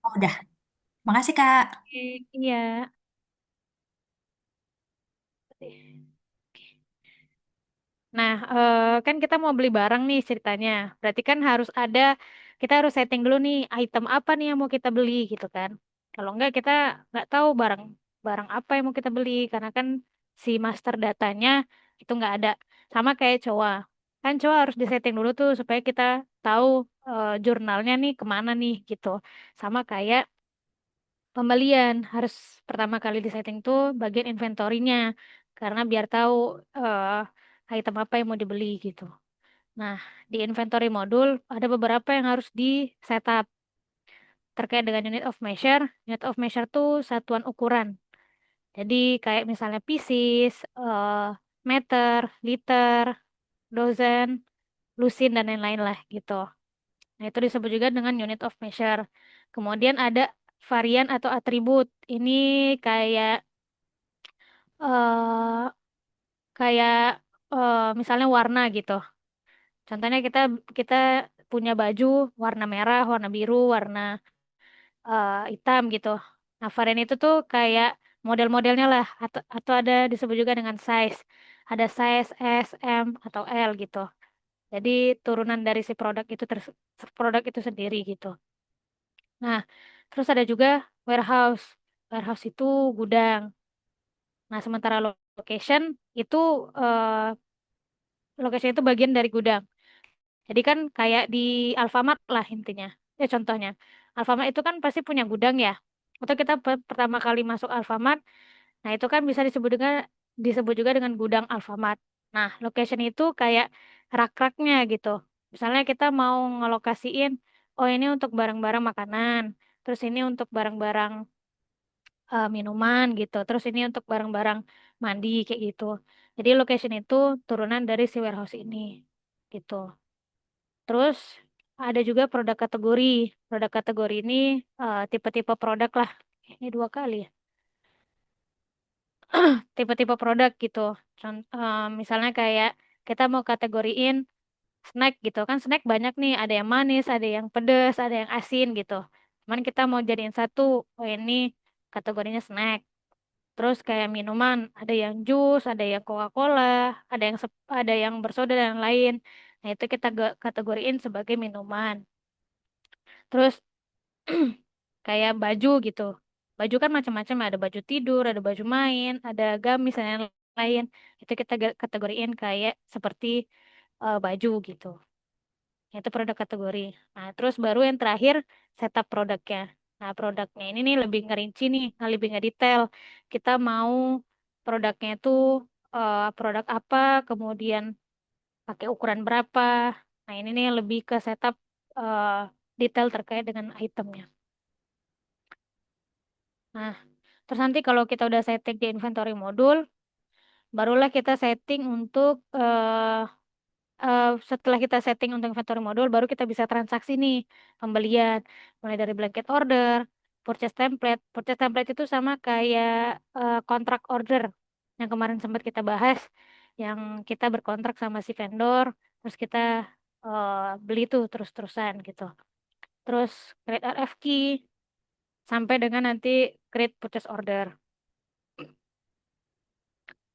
Oh, udah. Makasih, Kak. Iya. Nah, kan kita mau beli barang nih ceritanya. Berarti kan kita harus setting dulu nih item apa nih yang mau kita beli gitu kan. Kalau enggak kita nggak tahu barang barang apa yang mau kita beli karena kan si master datanya itu nggak ada. Sama kayak coa. Kan coa harus disetting dulu tuh supaya kita tahu jurnalnya nih kemana nih gitu. Sama kayak pembelian harus pertama kali di setting tuh bagian inventorinya karena biar tahu item apa yang mau dibeli gitu. Nah, di inventory modul ada beberapa yang harus di setup terkait dengan unit of measure. Unit of measure tuh satuan ukuran. Jadi kayak misalnya pieces, meter, liter, dozen, lusin dan lain-lain lah gitu. Nah, itu disebut juga dengan unit of measure. Kemudian ada varian atau atribut. Ini kayak eh kayak misalnya warna gitu. Contohnya kita kita punya baju warna merah, warna biru, warna hitam gitu. Nah, varian itu tuh kayak model-modelnya lah atau ada disebut juga dengan size. Ada size S, M atau L gitu. Jadi turunan dari si produk itu sendiri gitu. Nah, terus ada juga warehouse. Warehouse itu gudang. Nah, sementara location itu location itu bagian dari gudang. Jadi kan kayak di Alfamart lah intinya. Ya contohnya, Alfamart itu kan pasti punya gudang ya. Atau kita pertama kali masuk Alfamart, nah itu kan bisa disebut juga dengan gudang Alfamart. Nah, location itu kayak rak-raknya gitu. Misalnya kita mau ngelokasiin, oh ini untuk barang-barang makanan, terus ini untuk barang-barang minuman gitu, terus ini untuk barang-barang mandi kayak gitu. Jadi location itu turunan dari si warehouse ini gitu. Terus ada juga produk kategori. Produk kategori ini tipe-tipe produk lah. Ini dua kali ya. Tipe-tipe produk gitu. Misalnya kayak kita mau kategoriin snack gitu kan. Snack banyak nih. Ada yang manis, ada yang pedas, ada yang asin gitu. Cuman kita mau jadiin satu. Oh ini kategorinya snack. Terus kayak minuman, ada yang jus, ada yang Coca-Cola, ada yang bersoda dan lain. Nah, itu kita kategoriin sebagai minuman. Terus kayak baju gitu. Baju kan macam-macam, ada baju tidur, ada baju main, ada gamis dan lain-lain. Itu kita kategoriin kayak seperti baju gitu. Itu produk kategori. Nah, terus baru yang terakhir setup produknya. Nah, produknya ini nih lebih ngerinci nih, nah, lebih ngedetail. Kita mau produknya itu produk apa, kemudian pakai ukuran berapa. Nah, ini nih lebih ke setup eh, detail terkait dengan itemnya. Nah, terus nanti kalau kita udah setting di inventory modul, barulah kita setting untuk setelah kita setting untuk inventory modul, baru kita bisa transaksi nih pembelian, mulai dari blanket order, purchase template. Purchase template itu sama kayak kontrak order yang kemarin sempat kita bahas, yang kita berkontrak sama si vendor, terus kita beli tuh terus-terusan gitu. Terus create RFQ sampai dengan nanti create purchase order.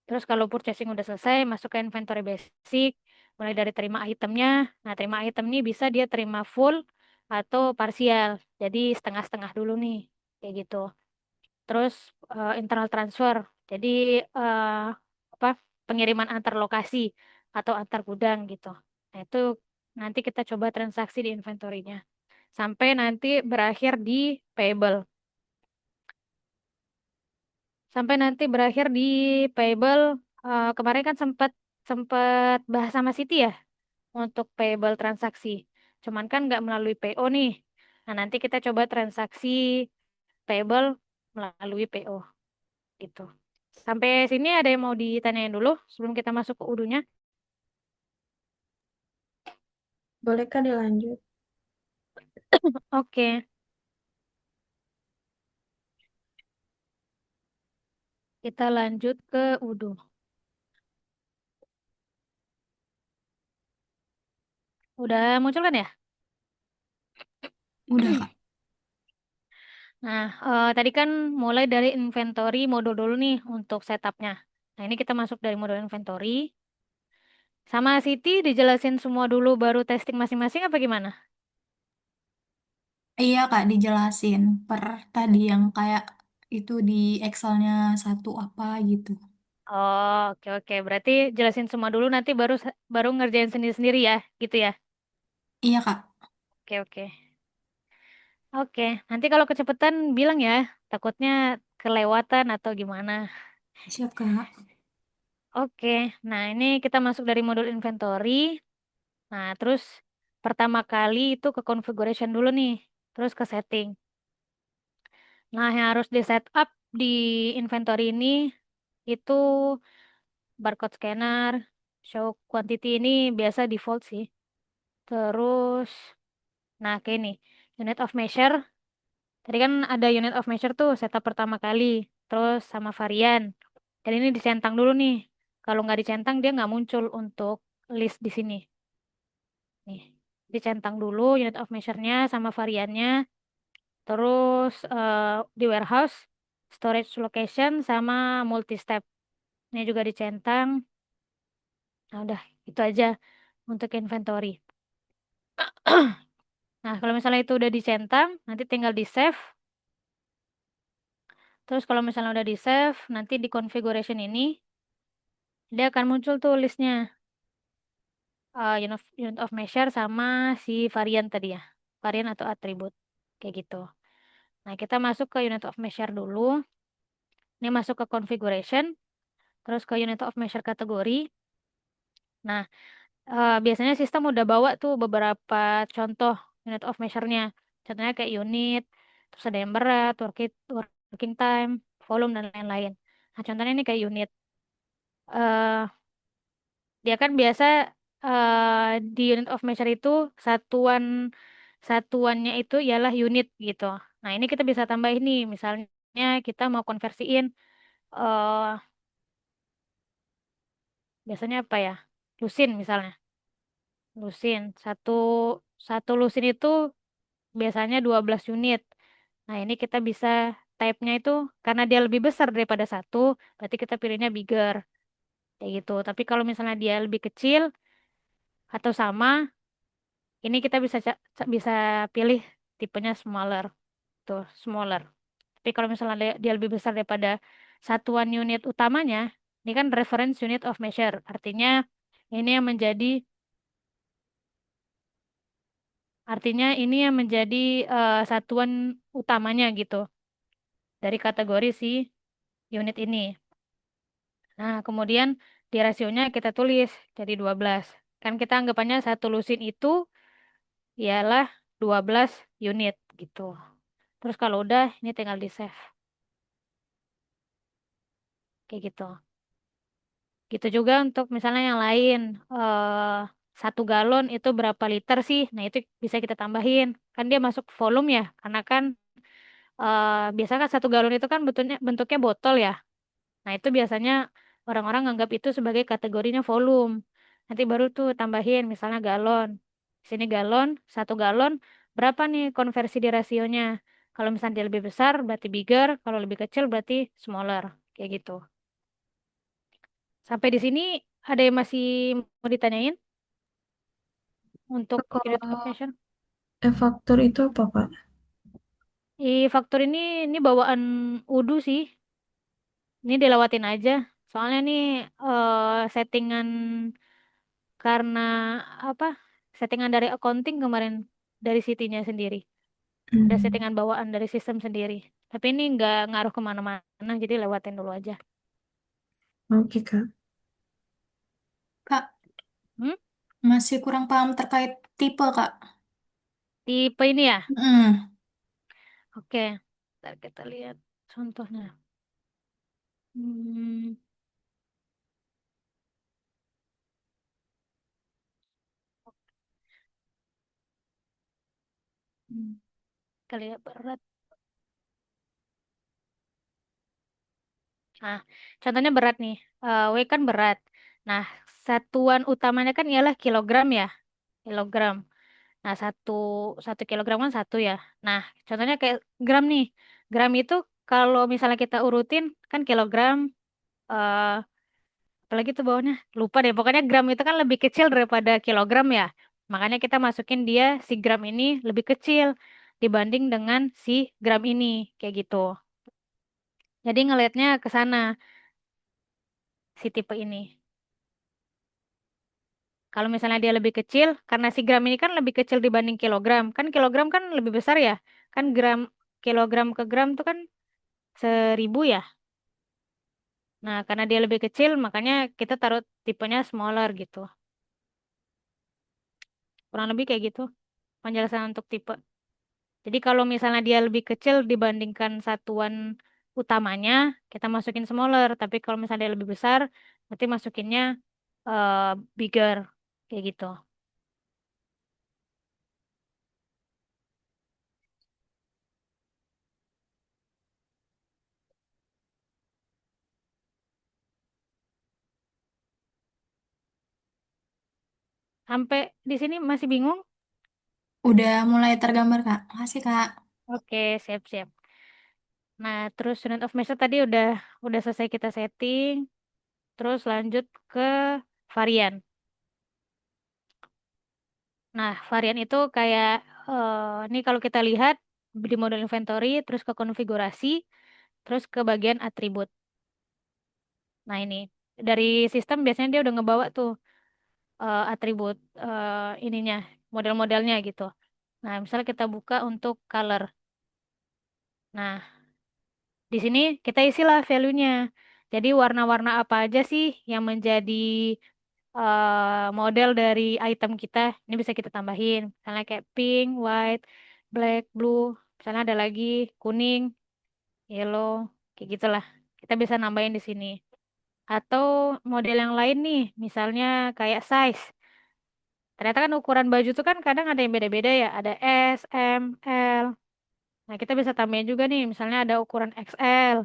Terus kalau purchasing udah selesai, masuk ke inventory basic, mulai dari terima itemnya. Nah, terima item ini bisa dia terima full atau parsial. Jadi setengah-setengah dulu nih, kayak gitu. Terus internal transfer. Jadi eh, apa pengiriman antar lokasi atau antar gudang gitu. Nah, itu nanti kita coba transaksi di inventory-nya. Sampai nanti berakhir di payable. Sampai nanti berakhir di payable. Kemarin kan sempat sempat bahas sama Siti ya untuk payable transaksi. Cuman kan nggak melalui PO nih. Nah, nanti kita coba transaksi payable melalui PO gitu. Sampai sini ada yang mau ditanyain dulu sebelum kita masuk ke udunya? Boleh Kak dilanjut? Oke, kita lanjut ke udu. Udah muncul kan ya? Udah, Kak. Nah, tadi kan mulai dari inventory modul dulu nih untuk setupnya. Nah, ini kita masuk dari modul inventory. Sama Siti dijelasin semua dulu baru testing masing-masing apa gimana? Iya Kak, dijelasin per tadi yang kayak itu di Excelnya satu apa gitu. Oh, oke oke. Berarti jelasin semua dulu nanti baru baru ngerjain sendiri-sendiri ya, gitu ya. Iya Kak, Oke oke. Oke, nanti kalau kecepatan bilang ya, takutnya kelewatan atau gimana. siap Kak. Oke, nah ini kita masuk dari modul inventory. Nah, terus pertama kali itu ke configuration dulu nih, terus ke setting. Nah, yang harus di setup di inventory ini itu barcode scanner, show quantity ini biasa default sih. Terus, nah kayak ini, unit of measure. Tadi kan ada unit of measure tuh setup pertama kali, terus sama varian. Dan ini dicentang dulu nih. Kalau nggak dicentang dia nggak muncul untuk list di sini. Nih, dicentang dulu unit of measure-nya sama variannya. Terus di warehouse, storage location sama multi-step. Ini juga dicentang. Nah, udah itu aja untuk inventory. Nah, kalau misalnya itu udah dicentang, nanti tinggal di save. Terus kalau misalnya udah di save, nanti di configuration ini dia akan muncul tuh listnya. Unit of measure sama si varian tadi ya. Varian atau atribut. Kayak gitu. Nah, kita masuk ke unit of measure dulu. Ini masuk ke configuration. Terus ke unit of measure kategori. Nah, biasanya sistem udah bawa tuh beberapa contoh unit of measure-nya. Contohnya kayak unit, terus ada yang berat, working time, volume, dan lain-lain. Nah, contohnya ini kayak unit. eh Dia kan biasa di unit of measure itu satuan satuannya itu ialah unit gitu. Nah, ini kita bisa tambah ini. Misalnya kita mau konversiin eh biasanya apa ya? Lusin misalnya. Lusin. Satu lusin itu biasanya 12 unit. Nah, ini kita bisa type-nya itu karena dia lebih besar daripada satu, berarti kita pilihnya bigger. Kayak gitu. Tapi kalau misalnya dia lebih kecil atau sama, ini kita bisa pilih tipenya smaller, tuh smaller. Tapi kalau misalnya dia lebih besar daripada satuan unit utamanya, ini kan reference unit of measure. Artinya ini yang menjadi ini yang menjadi satuan utamanya gitu dari kategori si unit ini. Nah, kemudian di rasionya kita tulis jadi 12. Kan kita anggapannya satu lusin itu ialah 12 unit gitu. Terus kalau udah ini tinggal di save kayak gitu. Gitu juga untuk misalnya yang lain. Satu galon itu berapa liter sih? Nah, itu bisa kita tambahin. Kan dia masuk volume ya. Karena kan biasanya kan satu galon itu kan bentuknya botol ya. Nah, itu biasanya orang-orang nganggap itu sebagai kategorinya volume. Nanti baru tuh tambahin misalnya galon. Sini galon, satu galon, berapa nih konversi di rasionya? Kalau misalnya dia lebih besar berarti bigger, kalau lebih kecil berarti smaller. Kayak gitu. Sampai di sini ada yang masih mau ditanyain untuk unit of Kalau measure? e-faktur itu apa, Kak? Faktor ini bawaan Udu sih. Ini dilewatin aja. Soalnya nih settingan karena apa? Settingan dari accounting kemarin dari City-nya sendiri. Ada Hmm, settingan bawaan dari sistem sendiri. Tapi ini nggak ngaruh kemana-mana, jadi lewatin dulu aja. oke, Kak. Kak, Hmm? masih kurang paham terkait tipe Kak. Tipe ini ya? Hmm, Oke. Ntar kita lihat contohnya. Hmm, hmm. Kali ya berat. Nah, contohnya berat nih. W kan berat. Nah, satuan utamanya kan ialah kilogram ya. Kilogram. Nah, satu kilogram kan satu ya. Nah, contohnya kayak gram nih. Gram itu kalau misalnya kita urutin kan kilogram, eh apalagi tuh bawahnya, lupa deh. Pokoknya gram itu kan lebih kecil daripada kilogram ya. Makanya kita masukin dia si gram ini lebih kecil dibanding dengan si gram ini, kayak gitu. Jadi ngelihatnya ke sana si tipe ini. Kalau misalnya dia lebih kecil, karena si gram ini kan lebih kecil dibanding kilogram. Kan kilogram kan lebih besar ya. Kan gram kilogram ke gram tuh kan 1.000 ya. Nah, karena dia lebih kecil, makanya kita taruh tipenya smaller gitu. Kurang lebih kayak gitu penjelasan untuk tipe. Jadi kalau misalnya dia lebih kecil dibandingkan satuan utamanya, kita masukin smaller. Tapi kalau misalnya dia lebih besar, berarti masukinnya eh, bigger, kayak gitu. Sampai di sini masih bingung? Udah mulai tergambar, Kak. Makasih, Kak. Oke, siap-siap. Nah, terus unit of measure tadi udah selesai kita setting. Terus lanjut ke varian. Nah, varian itu kayak ini kalau kita lihat di model inventory, terus ke konfigurasi, terus ke bagian atribut. Nah, ini dari sistem biasanya dia udah ngebawa tuh atribut ininya, model-modelnya gitu. Nah, misalnya kita buka untuk color. Nah, di sini kita isilah value-nya. Jadi warna-warna apa aja sih yang menjadi model dari item kita? Ini bisa kita tambahin. Misalnya kayak pink, white, black, blue. Misalnya ada lagi kuning, yellow, kayak gitulah. Kita bisa nambahin di sini. Atau model yang lain nih, misalnya kayak size. Ternyata kan ukuran baju tuh kan kadang ada yang beda-beda ya. Ada S, M, L. Nah, kita bisa tambahin juga nih, misalnya ada ukuran XL.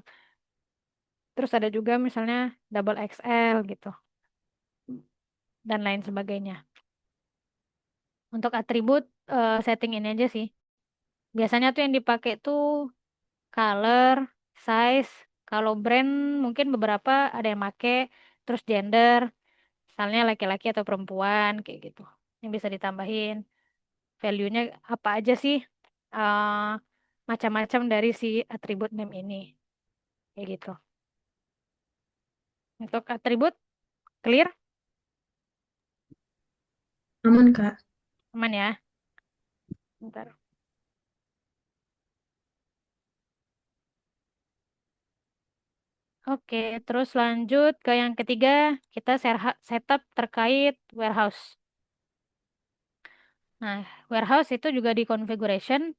Terus ada juga misalnya double XL gitu. Dan lain sebagainya. Untuk atribut setting ini aja sih. Biasanya tuh yang dipakai tuh color, size, kalau brand mungkin beberapa ada yang make, terus gender, misalnya laki-laki atau perempuan kayak gitu. Yang bisa ditambahin. Value-nya apa aja sih? eh, Macam-macam dari si atribut name ini. Kayak gitu. Untuk atribut clear, Aman, Kak. aman ya. Bentar. Oke, terus lanjut ke yang ketiga, kita setup terkait warehouse. Nah, warehouse itu juga di configuration,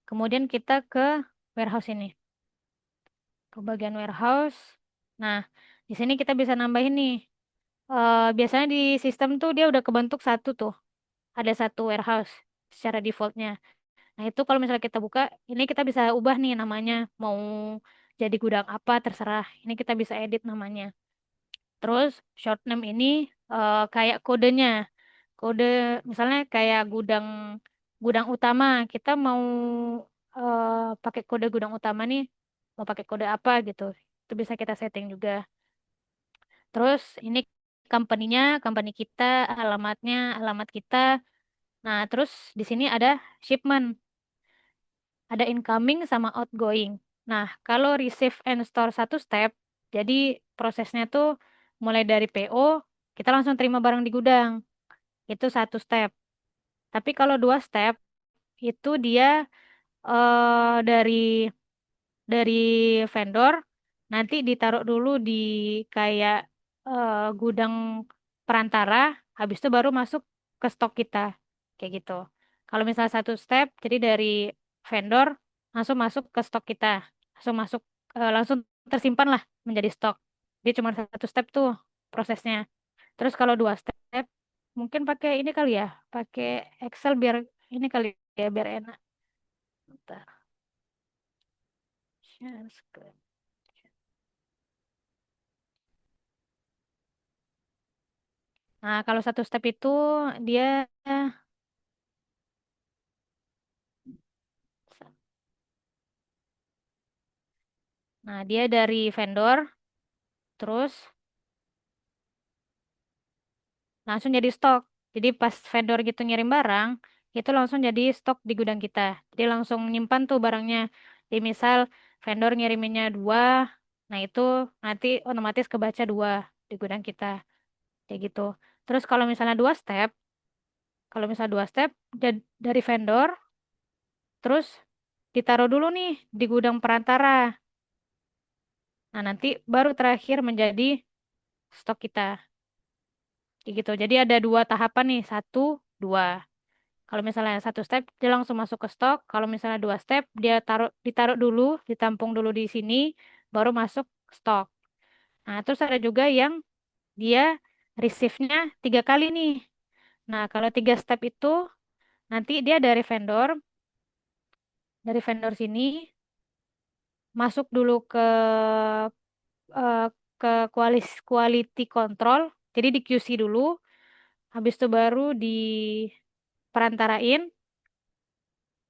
kemudian kita ke warehouse ini, ke bagian warehouse. Nah, di sini kita bisa nambahin nih. Biasanya di sistem tuh dia udah kebentuk satu tuh, ada satu warehouse secara defaultnya. Nah, itu kalau misalnya kita buka, ini kita bisa ubah nih namanya, mau jadi gudang apa terserah. Ini kita bisa edit namanya. Terus short name ini kayak kodenya. Kode misalnya kayak gudang gudang utama. Kita mau pakai kode gudang utama nih, mau pakai kode apa gitu. Itu bisa kita setting juga. Terus ini company-nya, company kita, alamatnya, alamat kita. Nah, terus di sini ada shipment, ada incoming sama outgoing. Nah, kalau receive and store satu step, jadi prosesnya tuh mulai dari PO, kita langsung terima barang di gudang. Itu satu step. Tapi kalau dua step, itu dia dari vendor, nanti ditaruh dulu di kayak gudang perantara, habis itu baru masuk ke stok kita. Kayak gitu. Kalau misalnya satu step, jadi dari vendor langsung masuk ke stok kita. Langsung tersimpan lah menjadi stok. Dia cuma satu step tuh prosesnya. Terus kalau dua step, mungkin pakai ini kali ya, pakai Excel biar ini kali ya, biar enak. Bentar. Share screen. Nah, kalau satu step itu dia Nah, dia dari vendor, terus langsung jadi stok. Jadi pas vendor gitu ngirim barang, itu langsung jadi stok di gudang kita. Jadi langsung nyimpan tuh barangnya. Jadi misal vendor ngiriminnya dua, nah itu nanti otomatis kebaca dua di gudang kita. Kayak gitu. Terus kalau misalnya dua step dari vendor, terus ditaruh dulu nih di gudang perantara. Nah, nanti baru terakhir menjadi stok kita. Kayak gitu. Jadi ada dua tahapan nih, satu, dua. Kalau misalnya satu step, dia langsung masuk ke stok. Kalau misalnya dua step, dia ditaruh dulu, ditampung dulu di sini, baru masuk stok. Nah, terus ada juga yang dia receive-nya tiga kali nih. Nah, kalau tiga step itu, nanti dia dari vendor sini, masuk dulu eh, ke quality control. Jadi di QC dulu, habis itu baru diperantarain.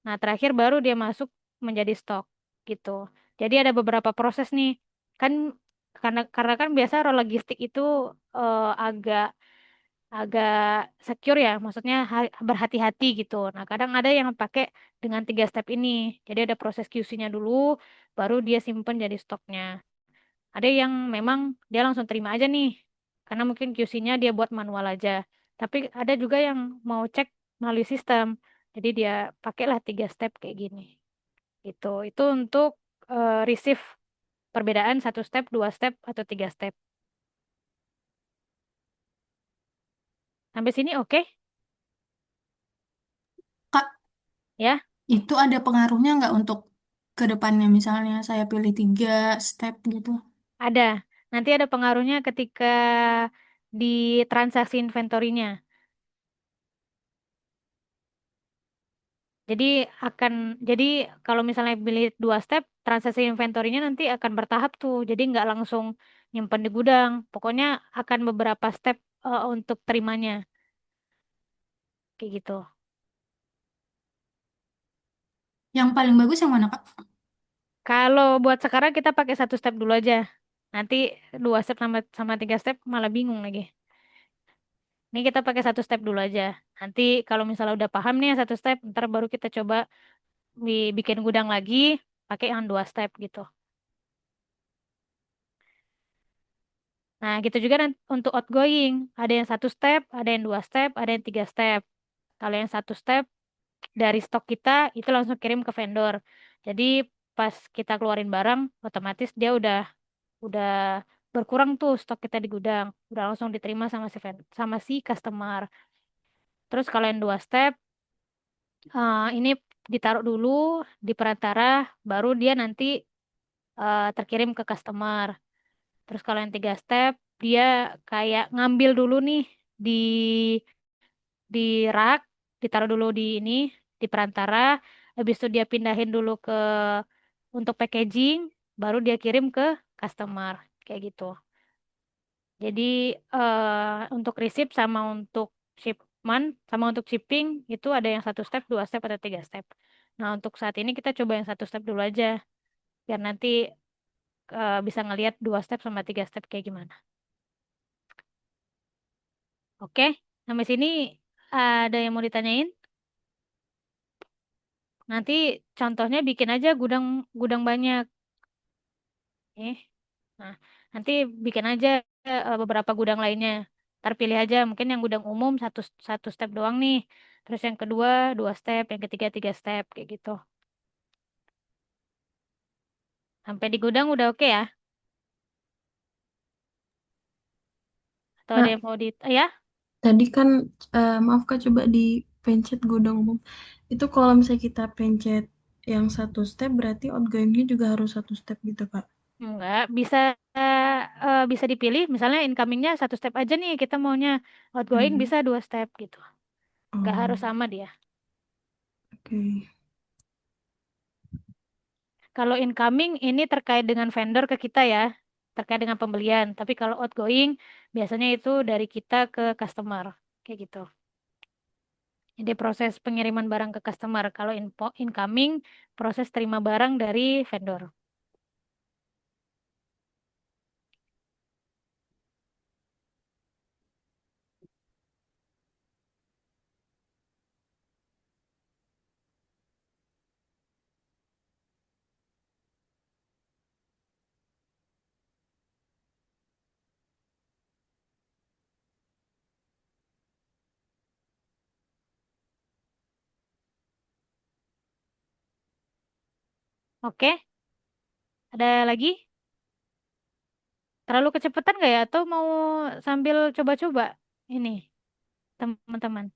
Nah, terakhir baru dia masuk menjadi stok gitu. Jadi ada beberapa proses nih. Kan karena kan biasa roll logistik itu agak agak secure ya, maksudnya berhati-hati gitu. Nah, kadang ada yang pakai dengan tiga step ini. Jadi ada proses QC-nya dulu, baru dia simpen jadi stoknya. Ada yang memang dia langsung terima aja nih, karena mungkin QC-nya dia buat manual aja. Tapi ada juga yang mau cek melalui sistem. Jadi dia pakailah tiga step kayak gini. Gitu. Itu untuk receive perbedaan satu step, dua step, atau tiga step. Sampai sini oke? Kak, Ya? itu ada pengaruhnya nggak untuk ke depannya? Misalnya saya pilih 3 step gitu. Ada. Nanti ada pengaruhnya ketika di transaksi inventorinya. Jadi akan jadi kalau misalnya pilih dua step, transaksi inventorinya nanti akan bertahap tuh. Jadi nggak langsung nyimpen di gudang. Pokoknya akan beberapa step untuk terimanya kayak gitu. Yang paling bagus yang mana, Kak? Kalau buat sekarang kita pakai satu step dulu aja. Nanti dua step sama sama tiga step malah bingung lagi. Ini kita pakai satu step dulu aja. Nanti kalau misalnya udah paham nih yang satu step, ntar baru kita coba bikin gudang lagi pakai yang dua step gitu. Nah, gitu juga untuk outgoing. Ada yang satu step, ada yang dua step, ada yang tiga step. Kalau yang satu step dari stok kita itu langsung kirim ke vendor. Jadi pas kita keluarin barang, otomatis dia udah berkurang tuh stok kita di gudang. Udah langsung diterima sama si customer. Terus kalau yang dua step, ini ditaruh dulu di perantara, baru dia nanti terkirim ke customer. Terus kalau yang tiga step, dia kayak ngambil dulu nih di di rak, ditaruh dulu di ini di perantara, habis itu dia pindahin dulu ke untuk packaging, baru dia kirim ke customer kayak gitu. Jadi untuk receipt sama untuk shipment sama untuk shipping itu ada yang satu step, dua step atau tiga step. Nah untuk saat ini kita coba yang satu step dulu aja, biar nanti bisa ngelihat dua step sama tiga step kayak gimana. Oke, sampai sini ada yang mau ditanyain? Nanti contohnya bikin aja gudang gudang banyak. Nah, nanti bikin aja beberapa gudang lainnya. Ntar pilih aja, mungkin yang gudang umum satu satu step doang nih. Terus yang kedua dua step, yang ketiga tiga step kayak gitu. Sampai di gudang udah oke ya? Atau ada Kak, yang mau ya? tadi kan, maaf Kak, coba dipencet gudang umum. Itu kalau misalnya kita pencet yang satu step, berarti outgoingnya juga harus satu step gitu, Kak. Enggak, bisa dipilih. Misalnya incomingnya satu step aja nih kita maunya. Outgoing Hmm. bisa dua step gitu. Nggak Oh, harus sama dia. oke. Kalau incoming ini terkait dengan vendor ke kita ya, terkait dengan pembelian. Tapi kalau outgoing biasanya itu dari kita ke customer, kayak gitu. Jadi proses pengiriman barang ke customer. Kalau incoming proses terima barang dari vendor. Oke, ada lagi? Terlalu kecepatan nggak ya? Atau mau sambil coba-coba ini, teman-teman?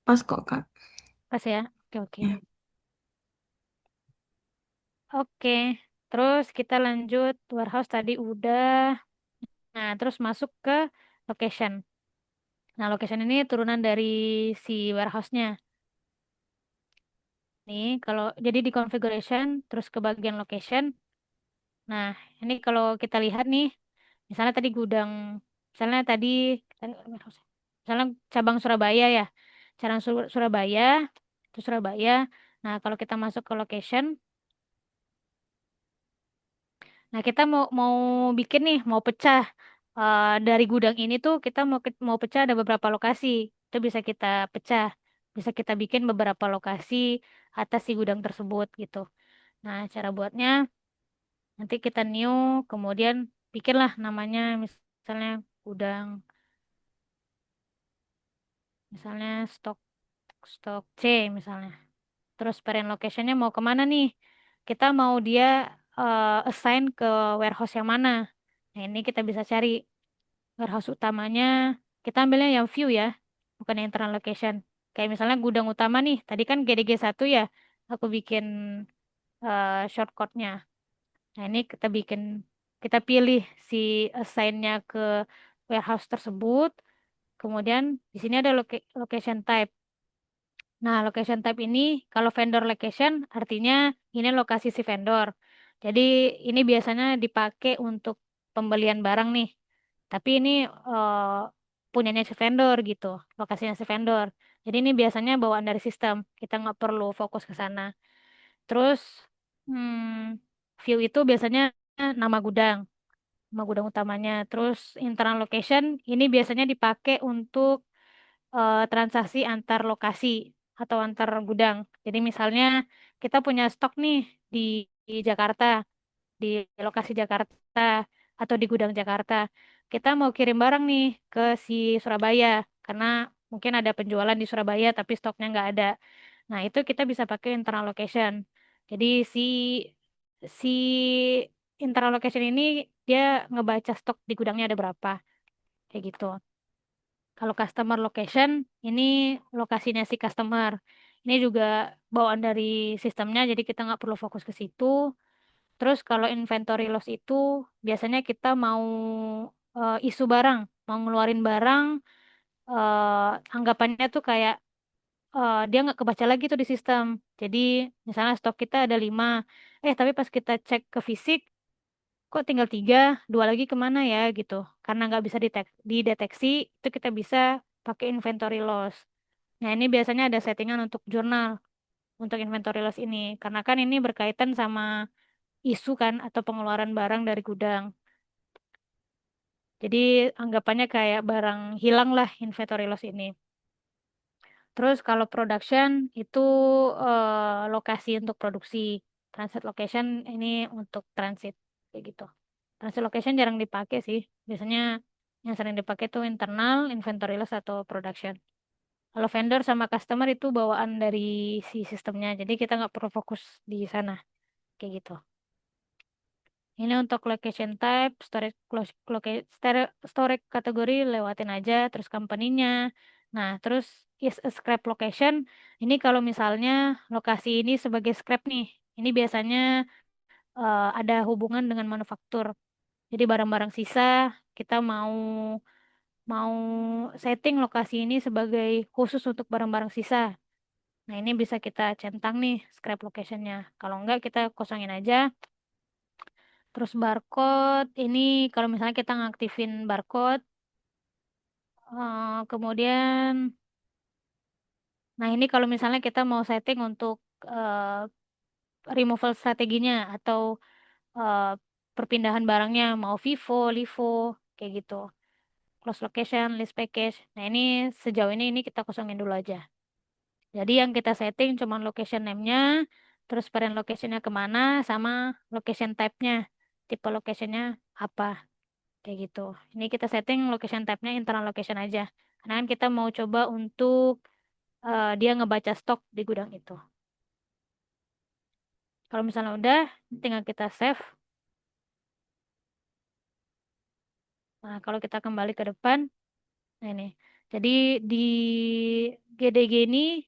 Pas kok, Kak. Pas ya? Oke, oke. Ya. Oke, terus kita lanjut warehouse tadi udah. Nah, terus masuk ke location. Nah, location ini turunan dari si warehouse-nya. Nih, kalau jadi di configuration, terus ke bagian location. Nah, ini kalau kita lihat nih, misalnya tadi gudang, misalnya tadi, misalnya cabang Surabaya ya, cabang Surabaya, itu Surabaya. Nah, kalau kita masuk ke location, nah kita mau mau bikin nih, mau pecah dari gudang ini tuh kita mau pecah ada beberapa lokasi. Itu bisa kita pecah, bisa kita bikin beberapa lokasi atas si gudang tersebut gitu. Nah, cara buatnya nanti kita new, kemudian bikinlah namanya misalnya gudang, misalnya stok stok C misalnya. Terus parent locationnya mau kemana nih? Kita mau dia assign ke warehouse yang mana? Nah, ini kita bisa cari warehouse utamanya. Kita ambilnya yang view ya, bukan yang internal location. Kayak misalnya gudang utama nih, tadi kan GDG 1 ya, aku bikin shortcutnya. Nah, ini kita pilih si assign-nya ke warehouse tersebut. Kemudian di sini ada location type. Nah, location type ini kalau vendor location artinya ini lokasi si vendor. Jadi ini biasanya dipakai untuk pembelian barang nih. Tapi ini punyanya si vendor gitu, lokasinya si vendor. Jadi ini biasanya bawaan dari sistem. Kita nggak perlu fokus ke sana. Terus view itu biasanya nama gudang, nama gudang utamanya. Terus internal location ini biasanya dipakai untuk transaksi antar lokasi atau antar gudang. Jadi misalnya kita punya stok nih di, di Jakarta, di lokasi Jakarta atau di gudang Jakarta. Kita mau kirim barang nih ke si Surabaya karena mungkin ada penjualan di Surabaya tapi stoknya nggak ada. Nah, itu kita bisa pakai internal location. Jadi si internal location ini dia ngebaca stok di gudangnya ada berapa kayak gitu. Kalau customer location, ini lokasinya si customer. Ini juga bawaan dari sistemnya, jadi kita nggak perlu fokus ke situ. Terus kalau inventory loss itu biasanya kita mau isu barang, mau ngeluarin barang, anggapannya tuh kayak dia nggak kebaca lagi tuh di sistem. Jadi misalnya stok kita ada 5, tapi pas kita cek ke fisik, kok tinggal 3, 2 lagi kemana ya gitu. Karena nggak bisa dideteksi, itu kita bisa pakai inventory loss. Nah, ini biasanya ada settingan untuk jurnal, untuk inventory loss ini. Karena kan ini berkaitan sama isu kan, atau pengeluaran barang dari gudang. Jadi, anggapannya kayak barang hilang lah inventory loss ini. Terus kalau production, itu lokasi untuk produksi. Transit location ini untuk transit. Kayak gitu. Transit location jarang dipakai sih. Biasanya yang sering dipakai itu internal, inventory loss, atau production. Kalau vendor sama customer itu bawaan dari si sistemnya, jadi kita nggak perlu fokus di sana, kayak gitu. Ini untuk location type, storage kategori lewatin aja, terus company-nya. Nah, terus is a scrap location. Ini kalau misalnya lokasi ini sebagai scrap nih, ini biasanya ada hubungan dengan manufaktur. Jadi barang-barang sisa kita mau mau setting lokasi ini sebagai khusus untuk barang-barang sisa. Nah, ini bisa kita centang nih scrap location-nya. Kalau enggak, kita kosongin aja. Terus barcode, ini kalau misalnya kita ngaktifin barcode, kemudian, nah ini kalau misalnya kita mau setting untuk removal strateginya atau eh, perpindahan barangnya, mau Vivo, Livo, kayak gitu. Close location, list package. Nah, ini sejauh ini kita kosongin dulu aja. Jadi yang kita setting cuma location name-nya, terus parent location-nya kemana, sama location type-nya, tipe location-nya apa, kayak gitu. Ini kita setting location type-nya internal location aja. Karena kan kita mau coba untuk dia ngebaca stok di gudang itu. Kalau misalnya udah, tinggal kita save. Nah, kalau kita kembali ke depan, nah ini. Jadi di GDG ini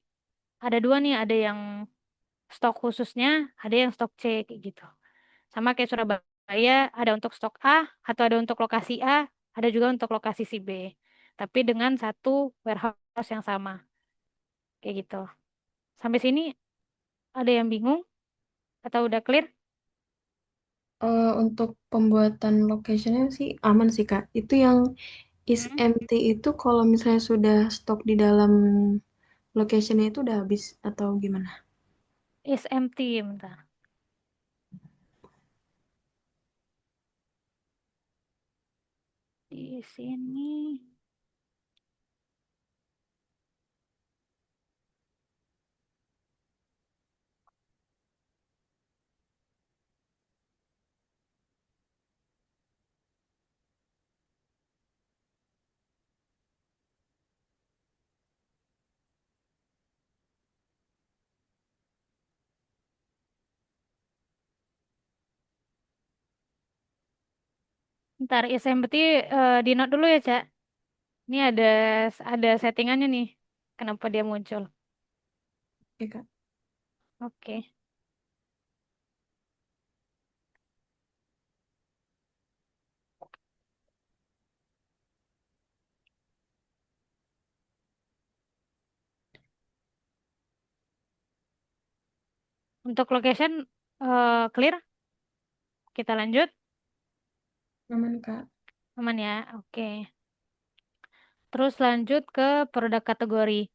ada dua nih, ada yang stok khususnya, ada yang stok C kayak gitu. Sama kayak Surabaya, ada untuk stok A atau ada untuk lokasi A, ada juga untuk lokasi si B. Tapi dengan satu warehouse yang sama, kayak gitu. Sampai sini ada yang bingung atau udah clear? Untuk pembuatan locationnya sih aman sih Kak. Itu yang is Hmm? empty itu kalau misalnya sudah stok di dalam locationnya itu udah habis atau gimana? Is empty, bentar. Di sini, bentar, is empty di note dulu ya, Cak. Ini ada settingannya nih. Kenapa dia muncul? Oke Kak. Oke. Untuk location clear. Kita lanjut. Aman Kak. Aman ya. Oke. Terus lanjut ke produk kategori.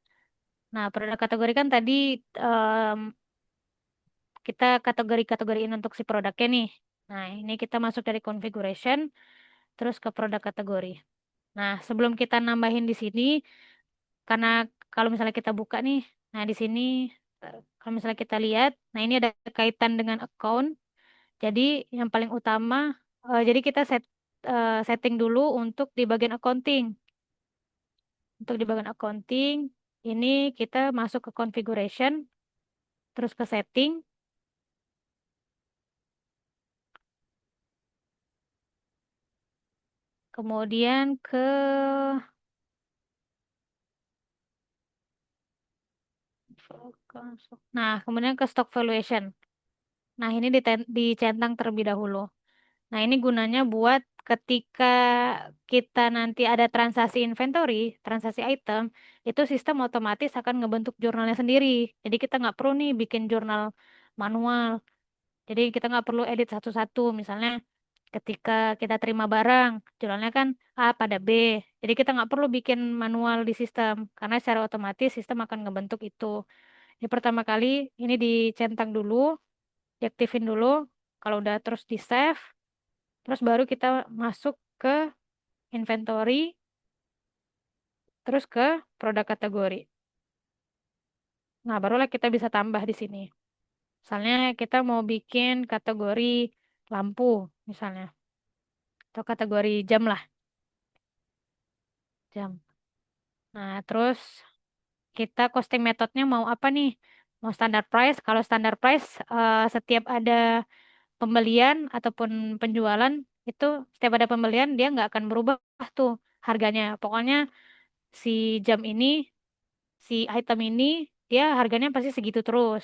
Nah, produk kategori kan tadi em, kita kategoriin untuk si produknya nih. Nah, ini kita masuk dari configuration terus ke produk kategori. Nah, sebelum kita nambahin di sini, karena kalau misalnya kita buka nih, nah di sini kalau misalnya kita lihat, nah ini ada kaitan dengan account. Jadi yang paling utama, jadi kita setting dulu untuk di bagian accounting. Untuk di bagian accounting, ini kita masuk ke configuration, terus ke setting, kemudian ke kemudian ke stock valuation. Nah, ini dicentang terlebih dahulu. Nah, ini gunanya buat ketika kita nanti ada transaksi inventory, transaksi item, itu sistem otomatis akan ngebentuk jurnalnya sendiri. Jadi kita nggak perlu nih bikin jurnal manual. Jadi kita nggak perlu edit satu-satu. Misalnya ketika kita terima barang, jurnalnya kan A pada B. Jadi kita nggak perlu bikin manual di sistem, karena secara otomatis sistem akan ngebentuk itu. Jadi pertama kali ini dicentang dulu, diaktifin dulu. Kalau udah terus di save, terus baru kita masuk ke inventory, terus ke produk kategori. Nah, barulah kita bisa tambah di sini. Misalnya kita mau bikin kategori lampu, misalnya. Atau kategori jam lah, jam. Nah, terus kita costing metodenya mau apa nih? Mau standar price? Kalau standar price, setiap ada pembelian ataupun penjualan, itu setiap ada pembelian, dia nggak akan berubah tuh harganya. Pokoknya si jam ini, si item ini, dia harganya pasti segitu terus.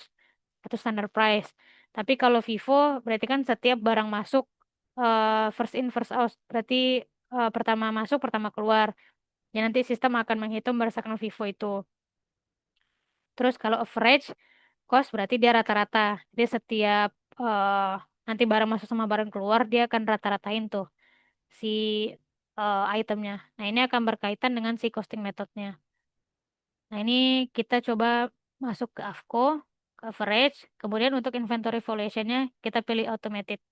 Atau standar price. Tapi kalau Vivo berarti kan setiap barang masuk first in first out. Berarti pertama masuk pertama keluar. Ya nanti sistem akan menghitung berdasarkan Vivo itu. Terus kalau average cost berarti dia rata-rata. Jadi setiap nanti barang masuk sama barang keluar dia akan rata-ratain tuh si itemnya. Nah ini akan berkaitan dengan si costing methodnya. Nah ini kita coba masuk ke AFCO, ke average. Kemudian untuk inventory valuation-nya kita pilih automated.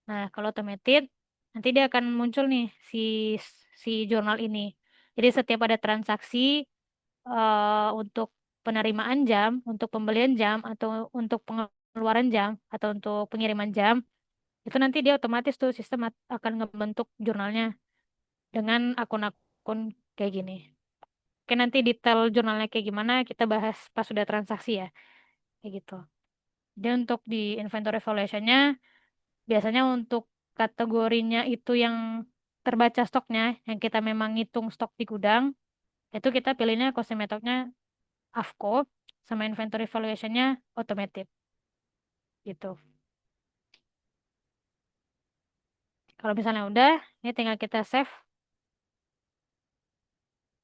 Nah kalau automated nanti dia akan muncul nih si si jurnal ini. Jadi setiap ada transaksi untuk penerimaan jam, untuk pembelian jam, atau untuk pengeluaran jam, atau untuk pengiriman jam, itu nanti dia otomatis tuh sistem akan ngebentuk jurnalnya dengan akun-akun kayak gini. Oke, nanti detail jurnalnya kayak gimana kita bahas pas sudah transaksi ya, kayak gitu. Jadi untuk di inventory valuation-nya, biasanya untuk kategorinya itu yang terbaca stoknya, yang kita memang ngitung stok di gudang, itu kita pilihnya costing methodnya AFCO, sama inventory valuation-nya automated, gitu. Kalau misalnya udah, ini tinggal kita save,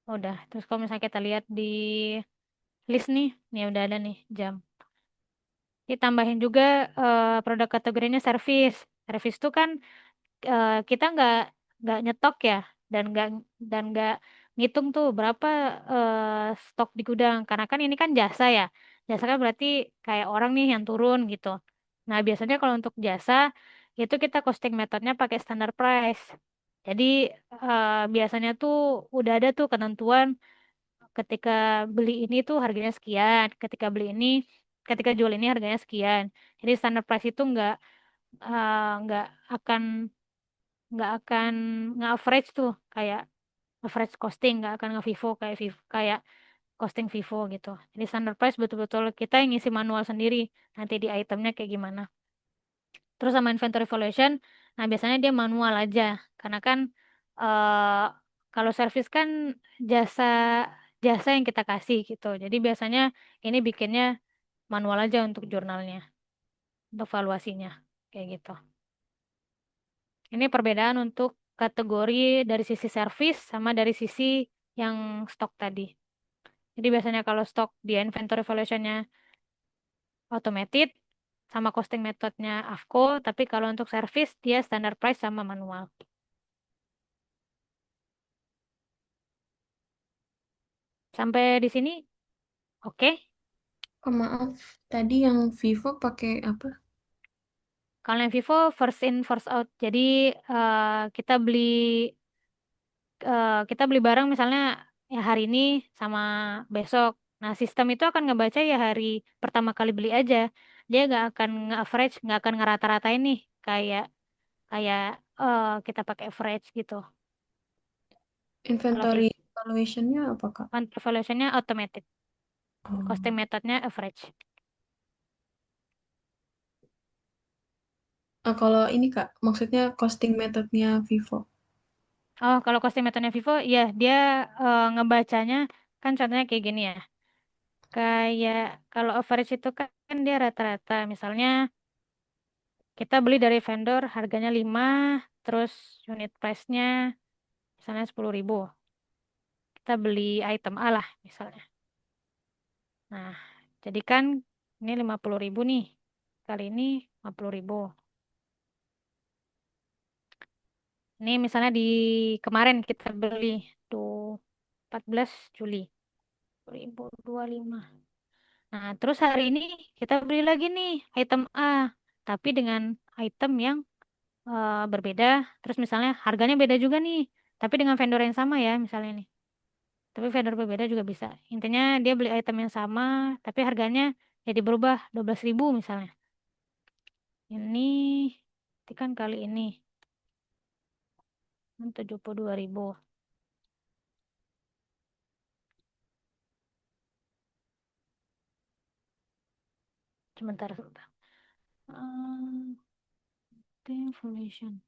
udah. Terus kalau misalnya kita lihat di list nih udah ada nih jam. Ditambahin juga produk kategorinya service. Service itu kan kita nggak nyetok ya, dan nggak ngitung tuh berapa stok di gudang, karena kan ini kan jasa ya. Jasa kan berarti kayak orang nih yang turun gitu. Nah, biasanya kalau untuk jasa itu kita costing metodenya pakai standar price. Jadi biasanya tuh udah ada tuh ketentuan, ketika beli ini tuh harganya sekian, ketika jual ini harganya sekian. Jadi standar price itu nggak akan nggak akan nge-average tuh kayak average costing, nggak akan nge-Vivo kayak costing Vivo gitu. Jadi standard price betul-betul kita yang ngisi manual sendiri nanti di itemnya kayak gimana. Terus sama inventory valuation, nah biasanya dia manual aja karena kan eh kalau service kan jasa jasa yang kita kasih gitu. Jadi biasanya ini bikinnya manual aja untuk jurnalnya, untuk valuasinya kayak gitu. Ini perbedaan untuk kategori dari sisi service sama dari sisi yang stok tadi. Jadi biasanya kalau stok dia inventory valuation-nya automated sama costing methodnya AFCO, tapi kalau untuk service dia standard price sama manual. Sampai di sini oke. Oh, maaf, tadi yang Vivo pakai apa? Kalau yang Vivo first in first out. Jadi kita kita beli barang misalnya ya hari ini sama besok. Nah, sistem itu akan ngebaca ya hari pertama kali beli aja. Dia nggak akan nge-average, nggak akan ngerata-ratain nih kayak kayak kita pakai average gitu. Kalau Inventory valuation-nya apa, Kak? fund valuation-nya automatic, costing Oh. methodnya average. Kalau ini, Kak, maksudnya costing methodnya Vivo. Oh, kalau costing methodnya Vivo, ya dia ngebacanya kan contohnya kayak gini ya. Kayak kalau average itu kan dia rata-rata. Misalnya kita beli dari vendor harganya 5, terus unit price-nya misalnya 10.000. Kita beli item A lah misalnya. Nah, jadi kan ini 50.000 nih. Kali ini 50.000. Ini misalnya di kemarin kita beli tuh 14 Juli 2025. Nah, terus hari ini kita beli lagi nih item A, tapi dengan item yang berbeda. Terus misalnya harganya beda juga nih, tapi dengan vendor yang sama ya misalnya nih. Tapi vendor berbeda juga bisa. Intinya dia beli item yang sama, tapi harganya jadi berubah 12.000 misalnya. Ini kan kali ini 72.000. Sebentar, sebentar. Um, information.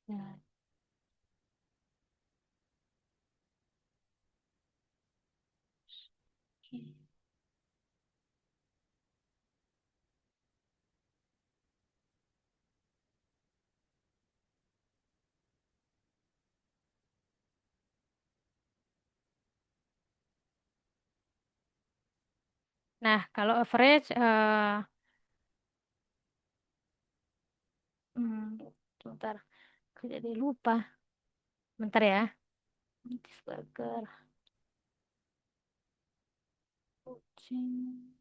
Ya, oke. Nah, kalau average, sebentar, aku jadi lupa. Bentar ya. Cheeseburger, kucing.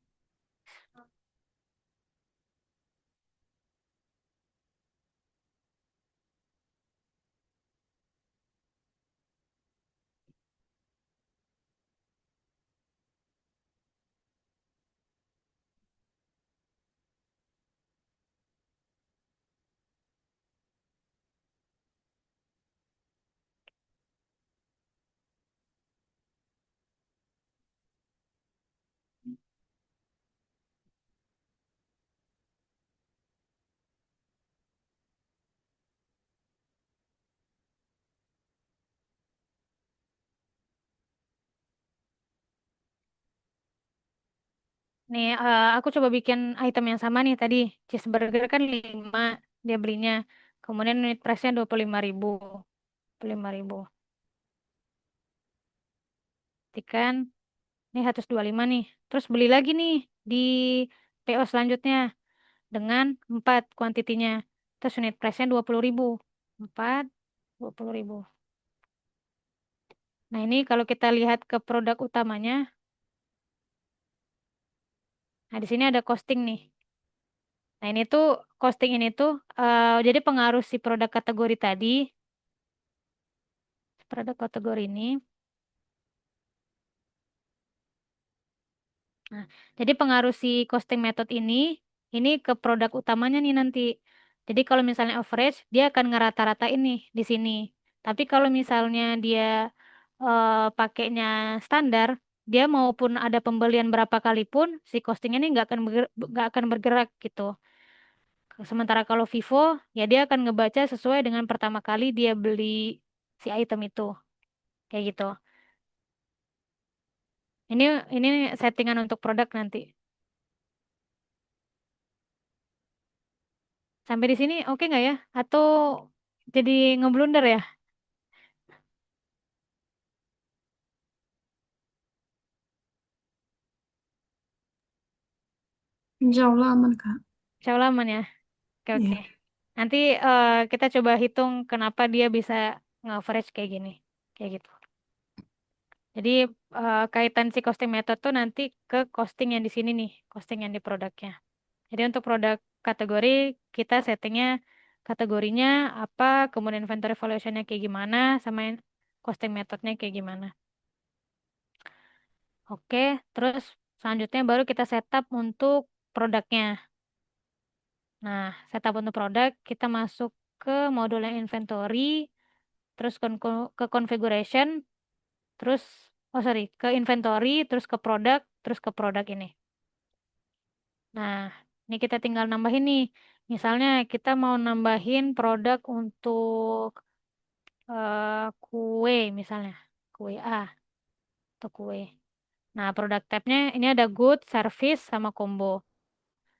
Nih, aku coba bikin item yang sama nih tadi. Cheeseburger kan 5 dia belinya. Kemudian unit price-nya 25.000. 25.000. Kan ini 125 nih. Terus beli lagi nih di PO selanjutnya dengan 4 kuantitinya. Terus unit price-nya 20.000. 4, 20.000. Nah, ini kalau kita lihat ke produk utamanya, nah di sini ada costing nih. Nah, ini tuh costing ini tuh jadi pengaruh si produk kategori ini. Nah, jadi pengaruh si costing method ini ke produk utamanya nih nanti. Jadi kalau misalnya average, dia akan ngerata-ratain nih di sini. Tapi kalau misalnya dia pakainya standar, dia maupun ada pembelian berapa kali pun, si costingnya ini nggak akan bergerak gitu. Sementara kalau Vivo, ya dia akan ngebaca sesuai dengan pertama kali dia beli si item itu, kayak gitu. Ini ini settingan untuk produk nanti. Sampai di sini oke nggak ya? Atau jadi ngeblunder ya? Insya Allah aman, Kak. Saya aman ya. Oke oke. Iya. Nanti kita coba hitung kenapa dia bisa nge-average kayak gini. Kayak gitu. Jadi kaitan si costing method tuh nanti ke costing yang di sini nih, costing yang di produknya. Jadi untuk produk kategori kita settingnya kategorinya apa, kemudian inventory valuation-nya kayak gimana, sama costing methodnya kayak gimana. Oke, terus selanjutnya baru kita setup untuk produknya. Nah, setup untuk produk, kita masuk ke modul yang inventory, terus ke configuration, terus, oh sorry, ke inventory, terus ke produk, terus ke produk ini. Nah, ini kita tinggal nambahin nih. Misalnya kita mau nambahin produk untuk kue misalnya, kue A atau kue. Nah, produk tabnya ini ada good, service, sama combo.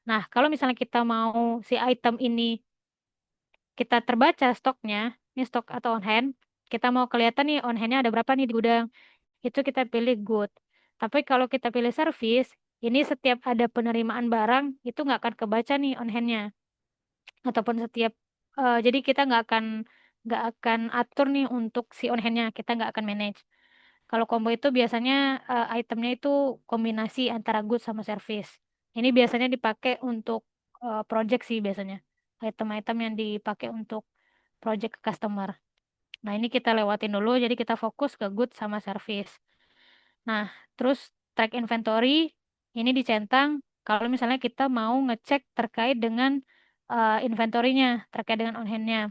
Nah, kalau misalnya kita mau si item ini kita terbaca stoknya, ini stok atau on hand, kita mau kelihatan nih on handnya ada berapa nih di gudang, itu kita pilih good. Tapi kalau kita pilih service, ini setiap ada penerimaan barang, itu nggak akan kebaca nih on handnya. Ataupun setiap, jadi kita nggak akan atur nih untuk si on handnya, kita nggak akan manage. Kalau combo itu biasanya itemnya itu kombinasi antara goods sama service. Ini biasanya dipakai untuk project sih biasanya. Item-item yang dipakai untuk project ke customer. Nah, ini kita lewatin dulu, jadi kita fokus ke goods sama service. Nah, terus track inventory ini dicentang kalau misalnya kita mau ngecek terkait dengan inventory-nya, terkait dengan on hand-nya,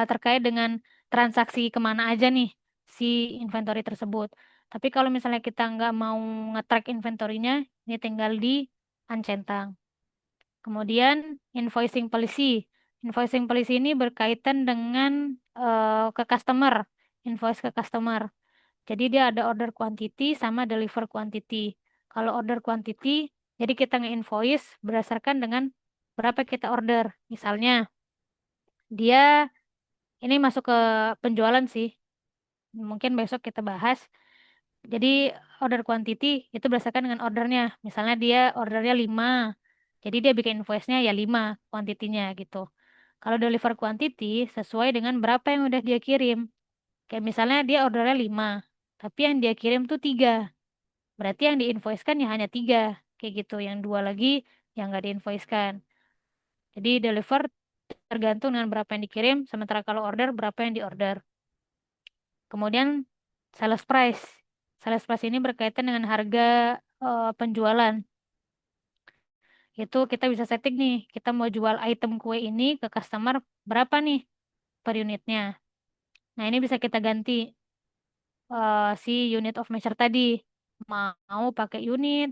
terkait dengan transaksi kemana aja nih si inventory tersebut. Tapi kalau misalnya kita nggak mau nge-track inventory-nya, ini tinggal di uncentang. Kemudian invoicing policy. Invoicing policy ini berkaitan dengan ke customer, invoice ke customer. Jadi dia ada order quantity sama deliver quantity. Kalau order quantity, jadi kita nge-invoice berdasarkan dengan berapa kita order. Misalnya, dia ini masuk ke penjualan sih. Mungkin besok kita bahas. Jadi order quantity itu berdasarkan dengan ordernya. Misalnya dia ordernya 5. Jadi dia bikin invoice-nya ya 5 kuantitinya gitu. Kalau deliver quantity sesuai dengan berapa yang udah dia kirim. Kayak misalnya dia ordernya 5, tapi yang dia kirim tuh 3. Berarti yang diinvoicekan ya hanya 3. Kayak gitu. Yang 2 lagi yang nggak diinvoicekan. Jadi deliver tergantung dengan berapa yang dikirim, sementara kalau order berapa yang diorder. Kemudian sales price. Sales price ini berkaitan dengan harga penjualan. Itu kita bisa setting nih, kita mau jual item kue ini ke customer berapa nih per unitnya. Nah, ini bisa kita ganti si unit of measure tadi. Mau pakai unit,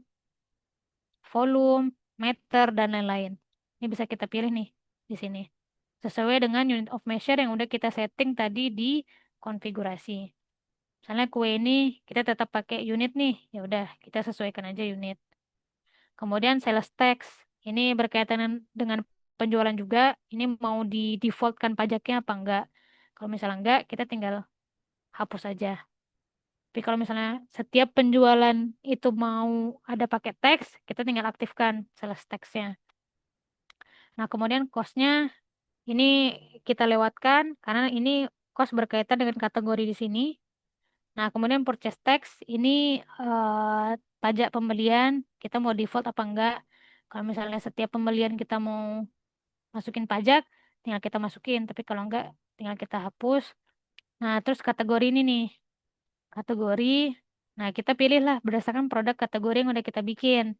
volume, meter, dan lain-lain. Ini bisa kita pilih nih di sini. Sesuai dengan unit of measure yang udah kita setting tadi di konfigurasi. Misalnya kue ini kita tetap pakai unit nih, ya udah kita sesuaikan aja unit. Kemudian sales tax, ini berkaitan dengan penjualan juga. Ini mau di defaultkan pajaknya apa enggak? Kalau misalnya enggak, kita tinggal hapus aja. Tapi kalau misalnya setiap penjualan itu mau ada pakai tax, kita tinggal aktifkan sales tax-nya. Nah, kemudian cost-nya ini kita lewatkan karena ini cost berkaitan dengan kategori di sini. Nah, kemudian purchase tax ini pajak pembelian, kita mau default apa enggak. Kalau misalnya setiap pembelian kita mau masukin pajak, tinggal kita masukin. Tapi kalau enggak, tinggal kita hapus. Nah, terus kategori ini nih, kategori. Nah, kita pilihlah berdasarkan produk kategori yang udah kita bikin.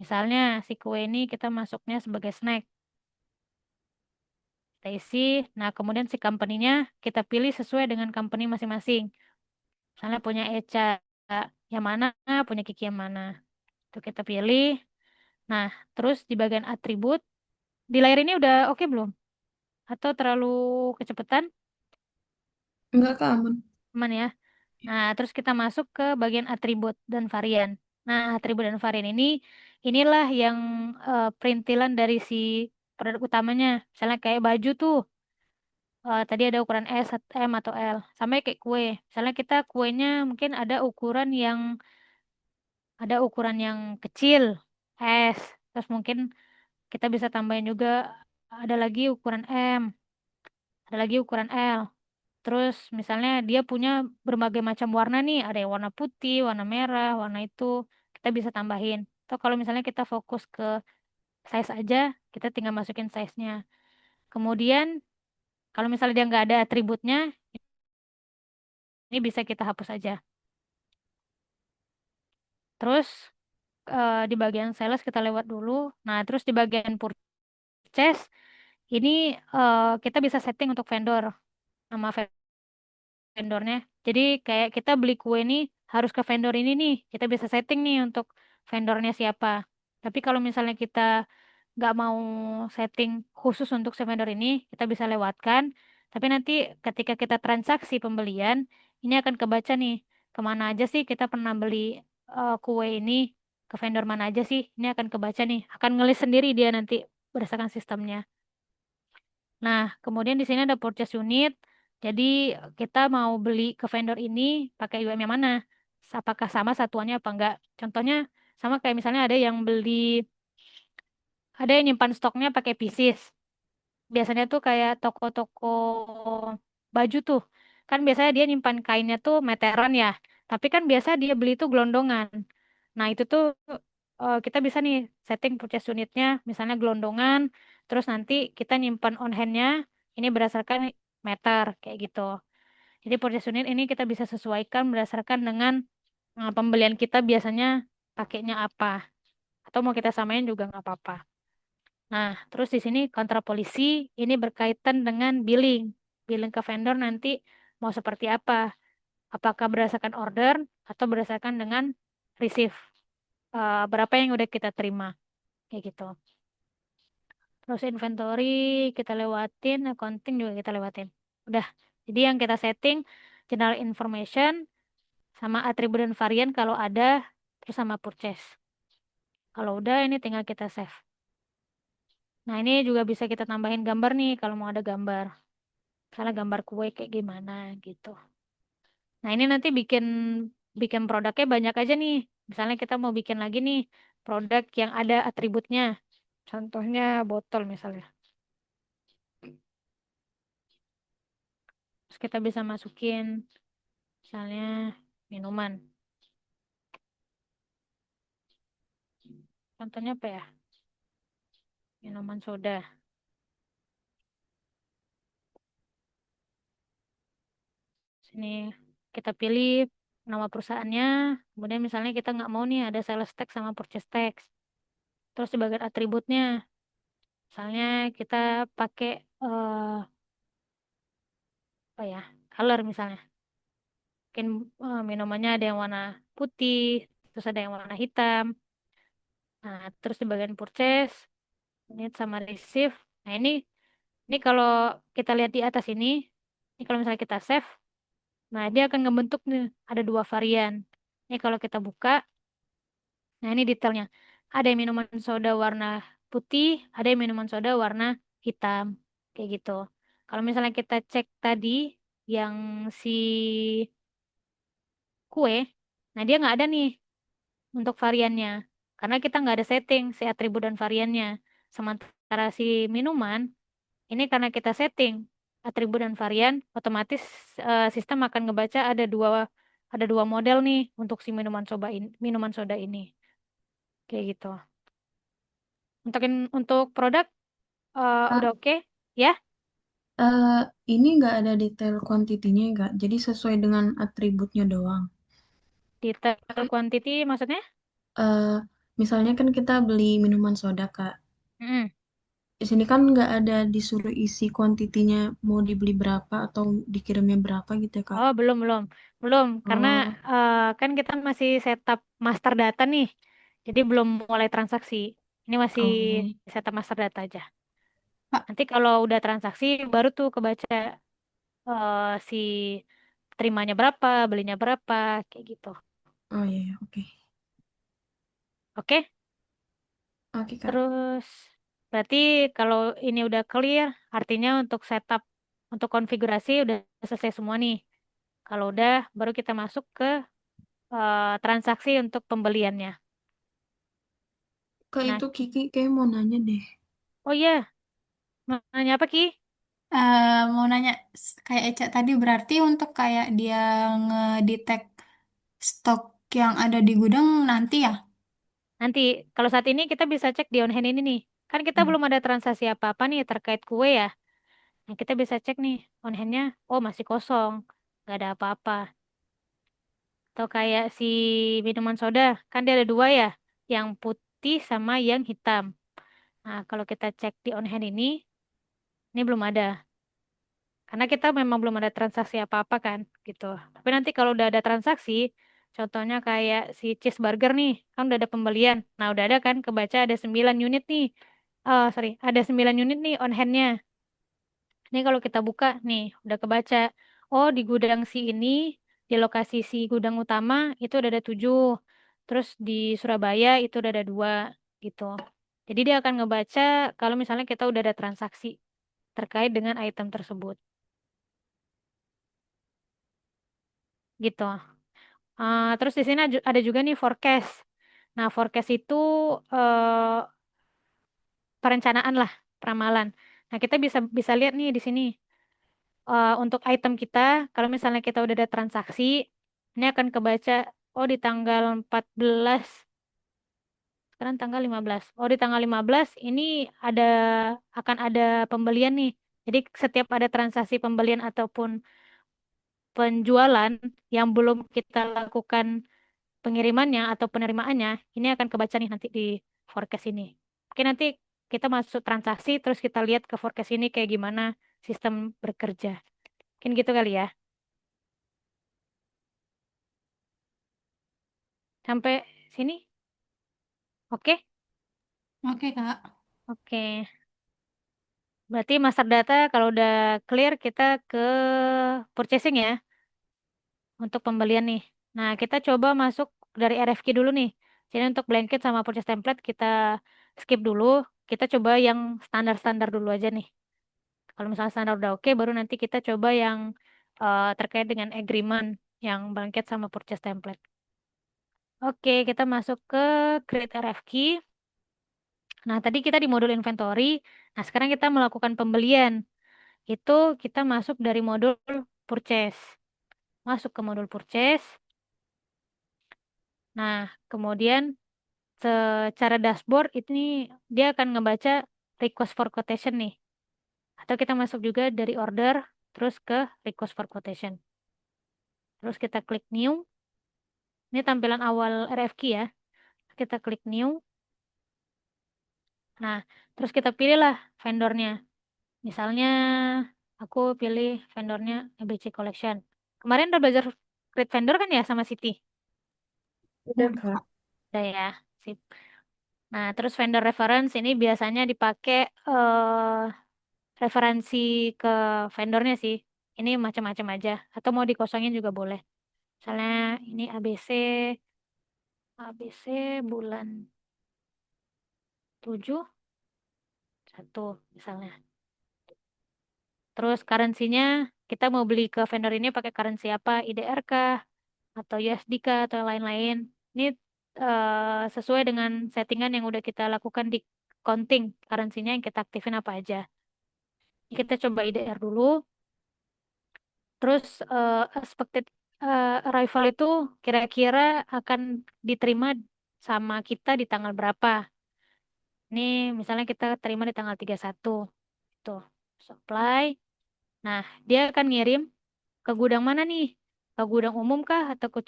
Misalnya, si kue ini kita masuknya sebagai snack. Kita isi. Nah, kemudian si company-nya kita pilih sesuai dengan company masing-masing. Misalnya punya Eca yang mana, punya Kiki yang mana. Itu kita pilih. Nah, terus di bagian atribut, di layar ini udah oke belum? Atau terlalu kecepatan? Enggak Kak, aman. Aman ya. Nah, terus kita masuk ke bagian atribut dan varian. Nah, atribut dan varian inilah yang perintilan dari si produk utamanya. Misalnya kayak baju tuh, tadi ada ukuran S, M atau L. Sama kayak kue. Misalnya kita kuenya mungkin ada ukuran yang kecil, S. Terus mungkin kita bisa tambahin juga ada lagi ukuran M, ada lagi ukuran L. Terus misalnya dia punya berbagai macam warna nih, ada yang warna putih, warna merah, warna itu kita bisa tambahin. Atau kalau misalnya kita fokus ke size aja, kita tinggal masukin size-nya. Kemudian kalau misalnya dia nggak ada atributnya, ini bisa kita hapus aja. Terus di bagian sales kita lewat dulu. Nah, terus di bagian purchase ini kita bisa setting untuk vendor, nama vendornya. Jadi kayak kita beli kue nih harus ke vendor ini nih. Kita bisa setting nih untuk vendornya siapa. Tapi kalau misalnya kita nggak mau setting khusus untuk si vendor ini, kita bisa lewatkan. Tapi nanti ketika kita transaksi pembelian, ini akan kebaca nih kemana aja sih kita pernah beli kue ini, ke vendor mana aja sih. Ini akan kebaca nih, akan ngelis sendiri dia nanti berdasarkan sistemnya. Nah, kemudian di sini ada purchase unit. Jadi kita mau beli ke vendor ini pakai UM yang mana? Apakah sama satuannya apa enggak? Contohnya sama kayak misalnya ada yang nyimpan stoknya pakai pieces. Biasanya tuh kayak toko-toko baju tuh. Kan biasanya dia nyimpan kainnya tuh meteran ya. Tapi kan biasa dia beli tuh gelondongan. Nah, itu tuh kita bisa nih setting purchase unitnya misalnya gelondongan. Terus nanti kita nyimpan on hand-nya ini berdasarkan meter kayak gitu. Jadi purchase unit ini kita bisa sesuaikan berdasarkan dengan pembelian kita biasanya pakainya apa. Atau mau kita samain juga nggak apa-apa. Nah, terus di sini kontra polisi ini berkaitan dengan billing. Billing ke vendor nanti mau seperti apa? Apakah berdasarkan order atau berdasarkan dengan receive? Berapa yang udah kita terima? Kayak gitu. Terus inventory kita lewatin, accounting juga kita lewatin. Udah. Jadi yang kita setting general information sama atribut dan varian kalau ada, terus sama purchase. Kalau udah ini tinggal kita save. Nah, ini juga bisa kita tambahin gambar nih kalau mau ada gambar. Misalnya gambar kue kayak gimana gitu. Nah, ini nanti bikin bikin produknya banyak aja nih. Misalnya kita mau bikin lagi nih produk yang ada atributnya. Contohnya botol misalnya. Terus kita bisa masukin misalnya minuman. Contohnya apa ya? Minuman soda. Sini kita pilih nama perusahaannya. Kemudian misalnya kita nggak mau nih ada sales tax sama purchase tax. Terus di bagian atributnya, misalnya kita pakai apa ya? Color misalnya. Mungkin minumannya ada yang warna putih, terus ada yang warna hitam. Nah, terus di bagian purchase, unit sama receive. Nah, ini kalau kita lihat di atas ini kalau misalnya kita save, nah dia akan ngebentuk nih ada dua varian. Ini kalau kita buka, nah ini detailnya. ada yang minuman soda warna putih, ada yang minuman soda warna hitam, kayak gitu. Kalau misalnya kita cek tadi yang si kue, nah dia nggak ada nih untuk variannya, karena kita nggak ada setting si atribut dan variannya. Sementara si minuman, ini karena kita setting atribut dan varian, otomatis sistem akan ngebaca ada dua model nih untuk si minuman soda ini, kayak gitu. Untuk produk Kak, udah oke ya. eh, ini nggak ada detail kuantitinya nggak? Jadi sesuai dengan atributnya doang. Detail quantity maksudnya? eh Misalnya kan kita beli minuman soda, Kak. Mm-mm. Di sini kan nggak ada disuruh isi kuantitinya mau dibeli berapa atau dikirimnya berapa gitu ya, Kak. Oh, belum, belum. Belum, karena Oh, kan kita masih setup master data nih. Jadi belum mulai transaksi. Ini masih oh, setup master data aja. Kak, Nanti kalau udah transaksi, baru tuh kebaca si terimanya berapa, belinya berapa, kayak gitu. oh iya, iya, oke. Oke? Oke, Kak. Terus, berarti kalau ini udah clear, artinya untuk setup, untuk konfigurasi udah selesai semua nih. Kalau udah, baru kita masuk ke transaksi untuk pembeliannya. Kak, Nah, itu Kiki kayak mau nanya deh. oh iya, mau nanya apa Ki? mau nanya kayak Eca tadi berarti untuk kayak dia ngedetect stok yang ada di gudang nanti ya? Nanti, kalau saat ini kita bisa cek di on hand ini nih. Kan kita Hmm. belum ada transaksi apa-apa nih terkait kue ya. Nah, kita bisa cek nih, on hand-nya, oh masih kosong, nggak ada apa-apa. Atau kayak si minuman soda, kan dia ada dua ya, yang putih sama yang hitam. Nah, kalau kita cek di on hand ini belum ada. Karena kita memang belum ada transaksi apa-apa kan, gitu. Tapi nanti kalau udah ada transaksi, contohnya kayak si cheeseburger nih, kan udah ada pembelian. Nah, udah ada kan, kebaca ada 9 unit nih. Oh, sorry, ada 9 unit nih on hand-nya. Ini kalau kita buka nih, udah kebaca. Oh, di gudang si ini, di lokasi si gudang utama, itu udah ada 7. Terus di Surabaya itu udah ada 2, gitu. Jadi dia akan ngebaca kalau misalnya kita udah ada transaksi terkait dengan item tersebut, gitu. Terus di sini ada juga nih forecast. Nah, forecast itu eh, perencanaan lah, peramalan. Nah, kita bisa bisa lihat nih di sini untuk item kita, kalau misalnya kita udah ada transaksi, ini akan kebaca, oh di tanggal 14, sekarang tanggal 15. Oh di tanggal 15 ini ada akan ada pembelian nih. Jadi setiap ada transaksi pembelian ataupun penjualan yang belum kita lakukan pengirimannya atau penerimaannya, ini akan kebaca nih nanti di forecast ini. Oke, nanti kita masuk transaksi, terus kita lihat ke forecast ini kayak gimana sistem bekerja. Mungkin gitu kali ya. Sampai sini? Oke? Oke, Kak. Oke. Berarti master data kalau udah clear kita ke purchasing ya untuk pembelian nih. Nah, kita coba masuk dari RFQ dulu nih. Jadi untuk blanket sama purchase template kita skip dulu. Kita coba yang standar-standar dulu aja nih. Kalau misalnya standar udah oke, baru nanti kita coba yang terkait dengan agreement yang blanket sama purchase template. Oke, kita masuk ke create RFQ. Nah, tadi kita di modul inventory. Nah, sekarang kita melakukan pembelian. Itu kita masuk dari modul purchase. Masuk ke modul purchase. Nah, kemudian secara dashboard ini dia akan ngebaca request for quotation nih. Atau kita masuk juga dari order terus ke request for quotation. Terus kita klik new. Ini tampilan awal RFQ ya. Kita klik new. Nah, terus kita pilihlah vendornya. Misalnya aku pilih vendornya ABC Collection. Kemarin udah belajar create vendor kan ya sama Siti? Udah, Udah, Kak. Kak. Udah ya, sip. Nah, terus vendor reference ini biasanya dipakai referensi ke vendornya sih. Ini macam-macam aja. Atau mau dikosongin juga boleh. Misalnya ini ABC, ABC bulan. 771 misalnya. Terus currency-nya kita mau beli ke vendor ini pakai currency apa? IDR kah? Atau USD kah? Atau yang lain-lain. Ini sesuai dengan settingan yang udah kita lakukan di counting currency-nya yang kita aktifin apa aja. Kita coba IDR dulu. Terus expected arrival itu kira-kira akan diterima sama kita di tanggal berapa? Ini misalnya kita terima di tanggal 31. Tuh, supply. Nah, dia akan ngirim ke gudang mana nih? Ke gudang umum kah atau ke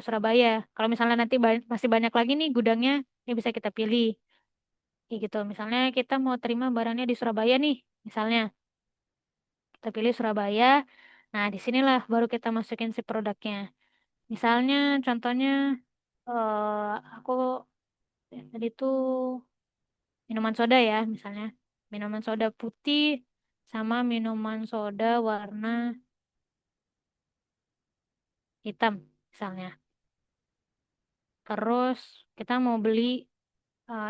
Surabaya? Kalau misalnya nanti masih banyak lagi nih gudangnya, ini bisa kita pilih. Kayak gitu. Misalnya kita mau terima barangnya di Surabaya nih, misalnya kita pilih Surabaya. Nah, disinilah baru kita masukin si produknya. Misalnya, contohnya, aku tadi tuh minuman soda ya, misalnya minuman soda putih sama minuman soda warna hitam, misalnya. Terus kita mau beli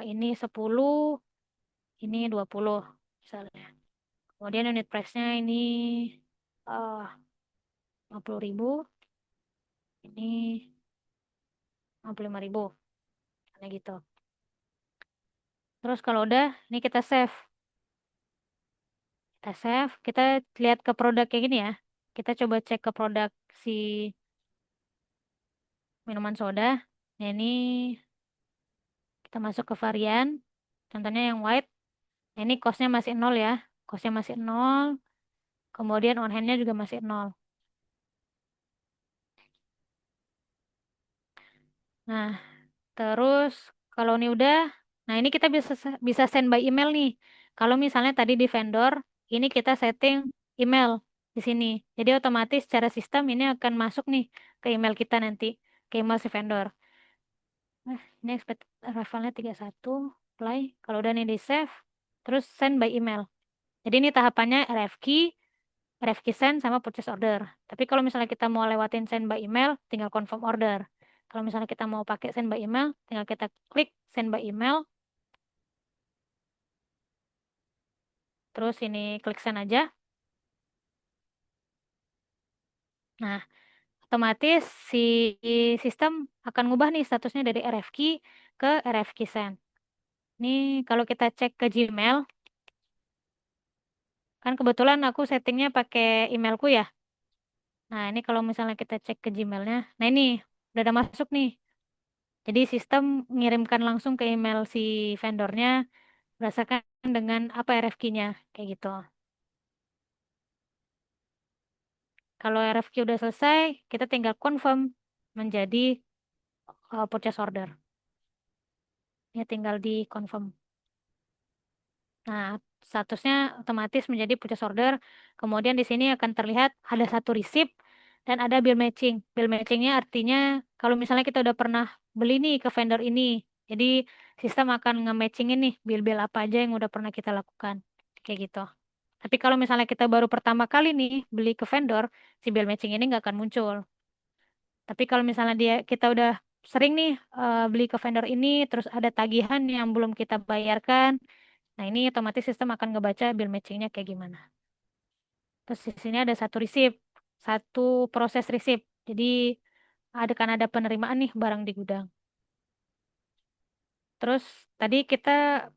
ini 10, ini 20 misalnya. Kemudian unit price-nya ini 50.000, ini 55.000, kayak gitu. Terus kalau udah, ini kita save. Kita save, kita lihat ke produk kayak gini ya. Kita coba cek ke produk si minuman soda. Nah, ini kita masuk ke varian. Contohnya yang white. Nah, ini cost-nya masih nol ya. Cost-nya masih nol. Kemudian on hand-nya juga masih nol. Nah, terus kalau ini udah, nah ini kita bisa bisa send by email nih. Kalau misalnya tadi di vendor, ini kita setting email di sini. Jadi otomatis secara sistem ini akan masuk nih ke email kita nanti, ke email si vendor. Ini expected arrival-nya 31, play. Kalau udah nih di save, terus send by email. Jadi ini tahapannya RFQ send sama purchase order. Tapi kalau misalnya kita mau lewatin send by email, tinggal confirm order. Kalau misalnya kita mau pakai send by email, tinggal kita klik send by email, terus ini klik send aja. Nah, otomatis si sistem akan ngubah nih statusnya dari RFQ ke RFQ send. Ini kalau kita cek ke Gmail, kan kebetulan aku settingnya pakai emailku ya. Nah, ini kalau misalnya kita cek ke Gmailnya, nah ini udah ada masuk nih. Jadi sistem mengirimkan langsung ke email si vendornya berdasarkan dengan apa RFQ-nya, kayak gitu. Kalau RFQ udah selesai, kita tinggal confirm menjadi purchase order. Ya tinggal di confirm. Nah, statusnya otomatis menjadi purchase order. Kemudian di sini akan terlihat ada satu receipt dan ada bill matching. Bill matchingnya artinya kalau misalnya kita udah pernah beli nih ke vendor ini, jadi sistem akan nge-matchingin nih bill-bill apa aja yang udah pernah kita lakukan. Kayak gitu. Tapi kalau misalnya kita baru pertama kali nih beli ke vendor, si bill matching ini nggak akan muncul. Tapi kalau misalnya kita udah sering nih beli ke vendor ini, terus ada tagihan yang belum kita bayarkan, nah ini otomatis sistem akan ngebaca bill matchingnya kayak gimana. Terus di sini ada satu receipt, satu proses receipt. Jadi kan ada penerimaan nih barang di gudang. Terus tadi kita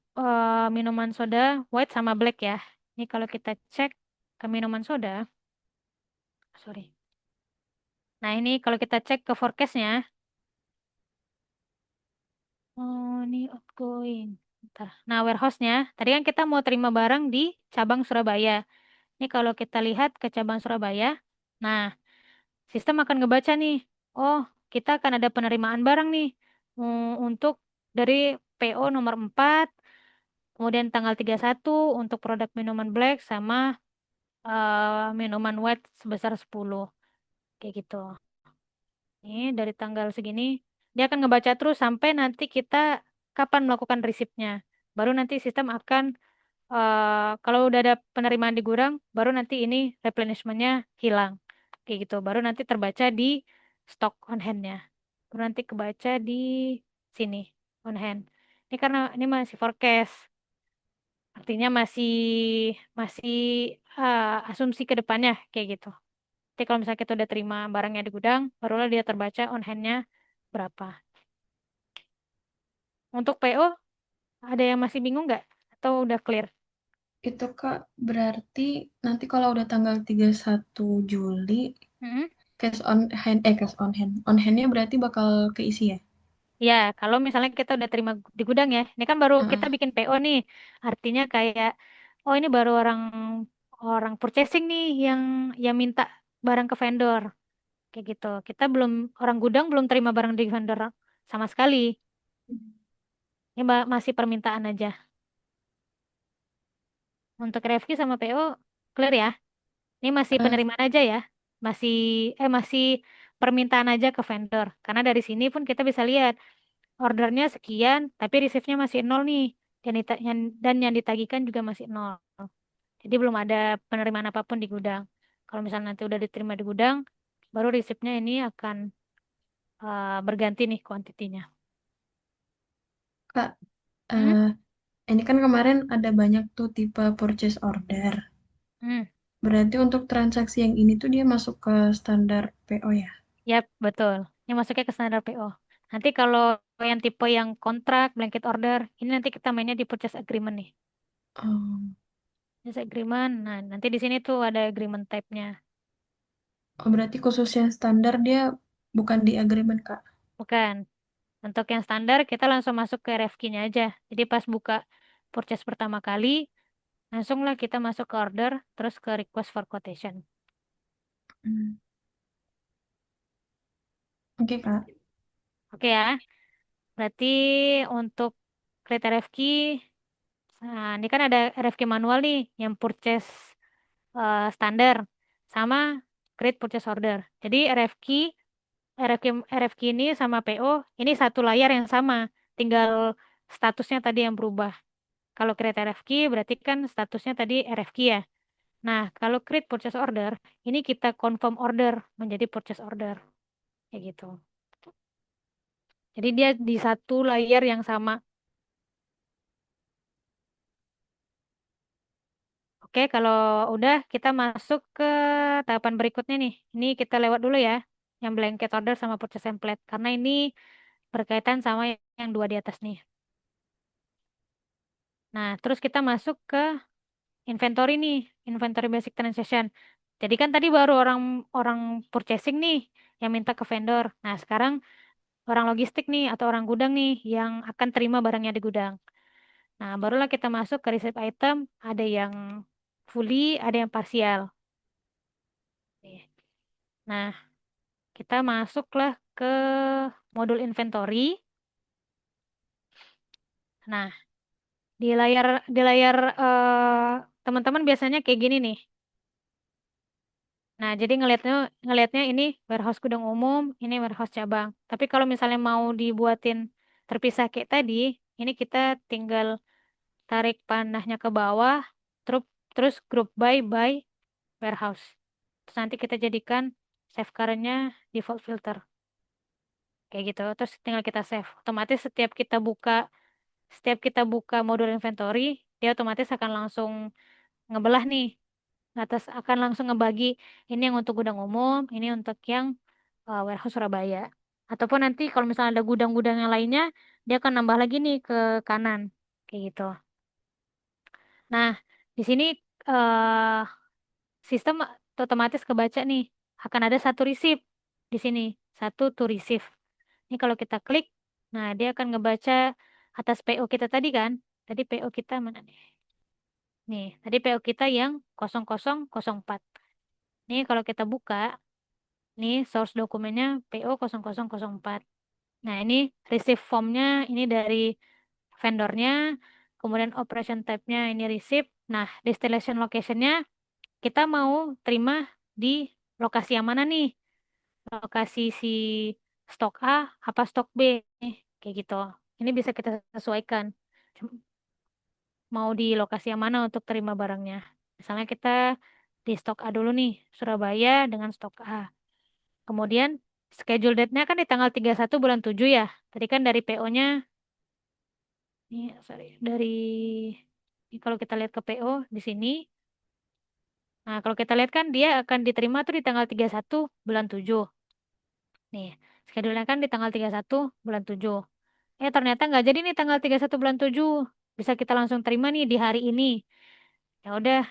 minuman soda white sama black ya. Ini kalau kita cek ke minuman soda, sorry. Nah ini kalau kita cek ke forecastnya, oh ini outgoing. Bentar. Nah warehouse-nya, tadi kan kita mau terima barang di cabang Surabaya. Ini kalau kita lihat ke cabang Surabaya, nah sistem akan ngebaca nih, oh kita akan ada penerimaan barang nih untuk dari PO nomor 4, kemudian tanggal 31 untuk produk minuman black sama minuman white sebesar 10. Kayak gitu. Ini dari tanggal segini, dia akan ngebaca terus sampai nanti kita kapan melakukan resipnya. Baru nanti sistem akan, kalau udah ada penerimaan di gudang, baru nanti ini replenishment-nya hilang. Kayak gitu. Baru nanti terbaca di stock on hand-nya. Baru nanti kebaca di sini, on hand. Ini karena ini masih forecast, artinya masih masih asumsi ke depannya kayak gitu. Jadi kalau misalnya kita udah terima barangnya di gudang, barulah dia terbaca on hand-nya berapa. Untuk PO, ada yang masih bingung nggak? Atau udah clear? Itu Kak, berarti nanti kalau udah tanggal 31 Juli, Mm-mm. cash on hand. On hand-nya berarti bakal keisi ya? Ya, kalau misalnya kita udah terima di gudang ya, ini kan baru kita Heeh. bikin PO nih. Artinya kayak, oh ini baru orang orang purchasing nih yang minta barang ke vendor, kayak gitu. Kita belum orang gudang belum terima barang di vendor sama sekali. Ini masih permintaan aja. Untuk RFQ sama PO clear ya. Ini masih Eh, penerimaan aja ya. Masih masih permintaan aja ke vendor. Karena dari sini pun kita bisa lihat ordernya sekian, tapi receive-nya masih nol nih. Dan yang ditagihkan juga masih nol. Jadi belum ada penerimaan apapun di gudang. Kalau misalnya nanti udah diterima di gudang, baru receipt-nya ini akan berganti nih kuantitinya. Kak, Hmm? eh, ini kan kemarin ada banyak tuh tipe purchase order. Hmm. Berarti untuk transaksi yang ini tuh dia masuk ke standar PO ya? Yap, betul. Ini masuknya ke standar PO. Nanti kalau yang tipe yang kontrak, blanket order, ini nanti kita mainnya di purchase agreement nih. Oh, Purchase agreement, nah nanti di sini tuh ada agreement type-nya. oh, berarti khusus yang standar dia bukan di agreement Kak? Bukan. Untuk yang standar, kita langsung masuk ke RFQ-nya aja. Jadi pas buka purchase pertama kali, langsunglah kita masuk ke order, terus ke request for quotation. Hmm. Oke Kak. Oke ya, berarti untuk create RFQ, nah ini kan ada RFQ manual nih, yang purchase standar, sama create purchase order. Jadi RFQ ini sama PO, ini satu layar yang sama, tinggal statusnya tadi yang berubah. Kalau create RFQ berarti kan statusnya tadi RFQ ya. Nah, kalau create purchase order, ini kita confirm order menjadi purchase order. Kayak gitu. Jadi dia di satu layar yang sama. Oke, kalau udah kita masuk ke tahapan berikutnya nih. Ini kita lewat dulu ya. Yang blanket order sama purchase template. Karena ini berkaitan sama yang dua di atas nih. Nah, terus kita masuk ke inventory nih. Inventory basic transaction. Jadi kan tadi baru orang orang purchasing nih yang minta ke vendor. Nah, sekarang orang logistik nih atau orang gudang nih yang akan terima barangnya di gudang. Nah, barulah kita masuk ke receipt item, ada yang fully, ada yang parsial. Nih. Nah, kita masuklah ke modul inventory. Nah, di layar teman-teman biasanya kayak gini nih. Nah, jadi ngelihatnya ini warehouse gudang umum, ini warehouse cabang. Tapi kalau misalnya mau dibuatin terpisah kayak tadi, ini kita tinggal tarik panahnya ke bawah, terus terus group by warehouse. Terus nanti kita jadikan save current-nya default filter. Kayak gitu. Terus tinggal kita save. Otomatis setiap kita buka modul inventory, dia otomatis akan langsung ngebelah nih. Atas akan langsung ngebagi ini yang untuk gudang umum, ini untuk yang warehouse Surabaya. Ataupun nanti kalau misalnya ada gudang-gudang yang lainnya, dia akan nambah lagi nih ke kanan. Kayak gitu. Nah, di sini eh sistem otomatis kebaca nih. Akan ada satu receipt di sini. Satu to receive. Ini kalau kita klik, nah dia akan ngebaca atas PO kita tadi kan. Tadi PO kita mana nih? Nih, tadi PO kita yang 0004. Nih kalau kita buka, nih source dokumennya PO 0004. Nah ini receive formnya ini dari vendornya. Kemudian operation type-nya ini receipt. Nah, destination location-nya kita mau terima di lokasi yang mana nih? Lokasi si stok A apa stok B? Kayak gitu. Ini bisa kita sesuaikan. Mau di lokasi yang mana untuk terima barangnya. Misalnya kita di stok A dulu nih, Surabaya dengan stok A. Kemudian schedule date-nya kan di tanggal 31 bulan 7 ya. Tadi kan dari PO-nya Ini sorry dari ini kalau kita lihat ke PO di sini. Nah, kalau kita lihat kan dia akan diterima tuh di tanggal 31 bulan 7. Nih, schedule-nya kan di tanggal 31 bulan 7. Ternyata nggak jadi nih tanggal 31 bulan 7. Bisa kita langsung terima nih di hari ini. Ya udah,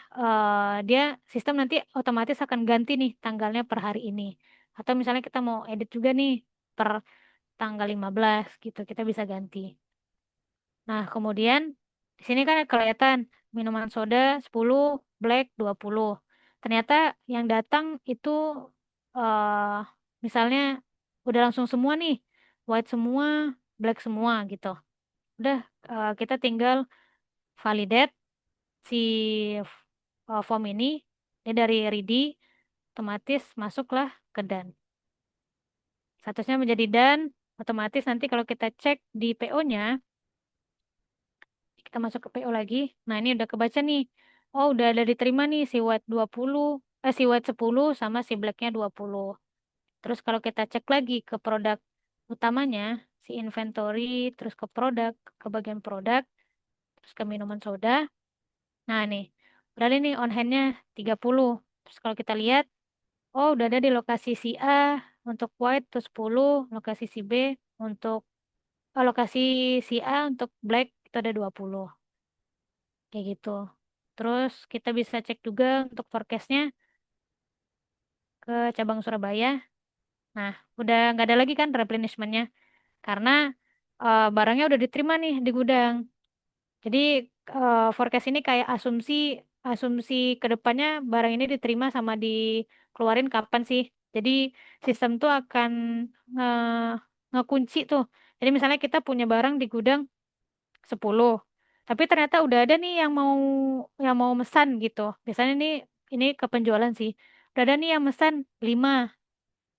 dia sistem nanti otomatis akan ganti nih tanggalnya per hari ini. Atau misalnya kita mau edit juga nih per tanggal 15 gitu, kita bisa ganti. Nah, kemudian di sini kan kelihatan minuman soda 10, black 20. Ternyata yang datang itu eh misalnya udah langsung semua nih, white semua, black semua gitu. Udah, kita tinggal validate si form ini, dia dari ready, otomatis masuklah ke done. Statusnya menjadi done, otomatis nanti kalau kita cek di PO-nya, kita masuk ke PO lagi. Nah, ini udah kebaca nih. Oh, udah ada diterima nih si white 20, si white 10 sama si blacknya 20. Terus kalau kita cek lagi ke produk utamanya, si inventory, terus ke produk, ke bagian produk, terus ke minuman soda. Nah, nih, udah ada nih on hand-nya 30. Terus kalau kita lihat, oh, udah ada di lokasi si A untuk white tuh 10, lokasi si B untuk lokasi si A untuk black itu ada 20. Kayak gitu. Terus kita bisa cek juga untuk forecastnya ke cabang Surabaya. Nah, udah nggak ada lagi kan replenishment-nya karena barangnya udah diterima nih di gudang. Jadi forecast ini kayak asumsi asumsi ke depannya barang ini diterima sama dikeluarin kapan sih. Jadi sistem tuh akan nge ngekunci tuh. Jadi misalnya kita punya barang di gudang 10. Tapi ternyata udah ada nih yang mau mesan gitu. Biasanya ini ke penjualan sih. Udah ada nih yang mesan 5.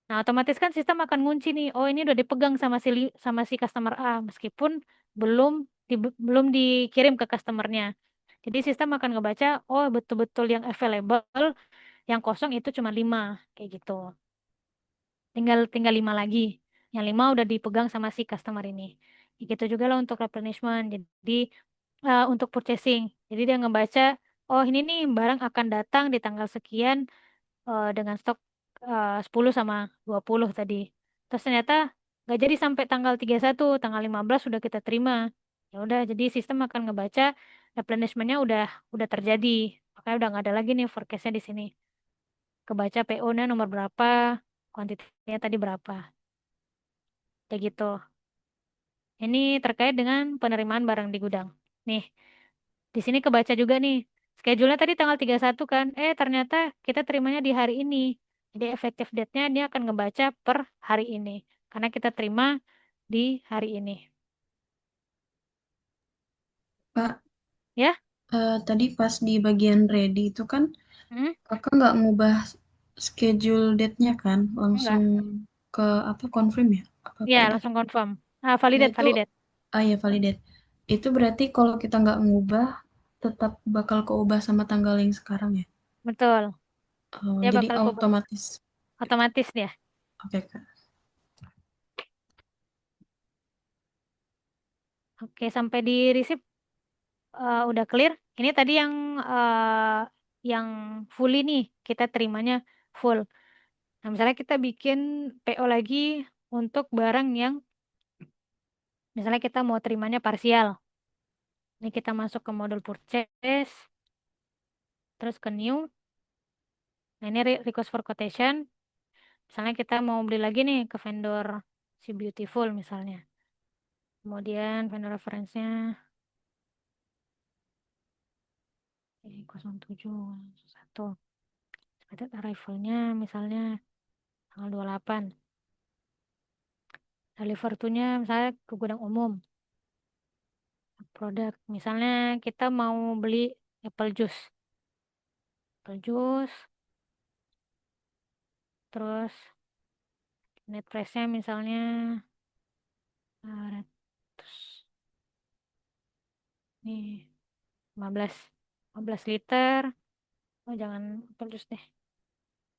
Nah, otomatis kan sistem akan ngunci nih. Oh, ini udah dipegang sama si customer A meskipun belum belum dikirim ke customernya. Jadi sistem akan ngebaca, oh betul-betul yang available, yang kosong itu cuma 5 kayak gitu. Tinggal tinggal 5 lagi. Yang 5 udah dipegang sama si customer ini. Gitu juga lah untuk replenishment. Jadi untuk purchasing. Jadi dia ngebaca, oh ini nih barang akan datang di tanggal sekian dengan stok 10 sama 20 tadi. Terus ternyata nggak jadi sampai tanggal 31, tanggal 15 sudah kita terima. Ya udah, jadi sistem akan ngebaca replenishment-nya udah terjadi. Makanya udah nggak ada lagi nih forecast-nya di sini. Kebaca PO-nya nomor berapa, kuantitinya tadi berapa. Kayak gitu. Ini terkait dengan penerimaan barang di gudang. Nih, di sini kebaca juga nih. Schedule-nya tadi tanggal 31 kan. Ternyata kita terimanya di hari ini. Jadi efektif date-nya dia akan ngebaca per hari ini. Karena kita terima di hari ini. Pak, Ya? tadi pas di bagian ready itu kan Hmm? kakak nggak ngubah schedule date-nya kan, langsung Enggak. ke apa confirm ya? Apa Ya, apa itu? langsung confirm. Nah Validate, itu, validate. ya validate. Itu berarti kalau kita nggak ngubah, tetap bakal keubah sama tanggal yang sekarang ya? Betul. Oh, Dia jadi bakal ke otomatis. otomatis dia. Oke Kak. Oke, sampai di receipt udah clear. Ini tadi yang fully nih, kita terimanya full. Nah, misalnya kita bikin PO lagi untuk barang yang misalnya kita mau terimanya parsial. Ini kita masuk ke modul purchase, terus ke new. Nah, ini request for quotation. Misalnya kita mau beli lagi nih ke vendor si Beautiful misalnya. Kemudian vendor reference-nya 0701. Expected arrival-nya misalnya tanggal 28. Deliver to-nya misalnya ke gudang umum. Produk. Misalnya kita mau beli apple juice. Apple juice. Terus net price-nya misalnya 100. Nih 15. 15 liter. Oh jangan apple juice deh.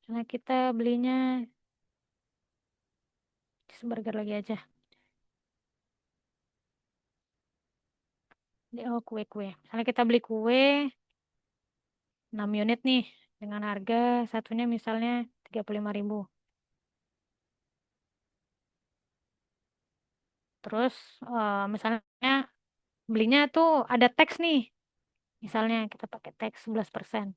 Misalnya kita belinya cheeseburger lagi aja. Oh, kue-kue. Misalnya kita beli kue 6 unit nih dengan harga satunya misalnya 35.000. Terus misalnya belinya tuh ada teks nih. Misalnya kita pakai teks 11%.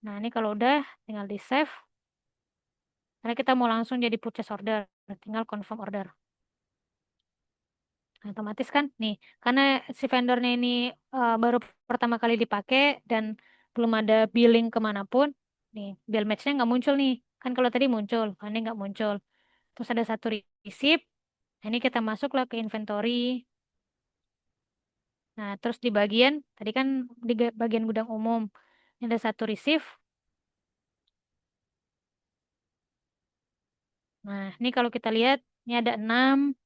Nah, ini kalau udah tinggal di save. Karena kita mau langsung jadi purchase order. Tinggal confirm order. Nah, otomatis kan nih, karena si vendornya ini baru pertama kali dipakai dan belum ada billing kemanapun, nih bill match-nya nggak muncul nih. Kan kalau tadi muncul, kan ini nggak muncul. Terus ada satu receipt, nah, ini kita masuklah ke inventory. Nah, terus di bagian, tadi kan di bagian gudang umum, ini ada satu receipt. Nah, ini kalau kita lihat, ini ada 6.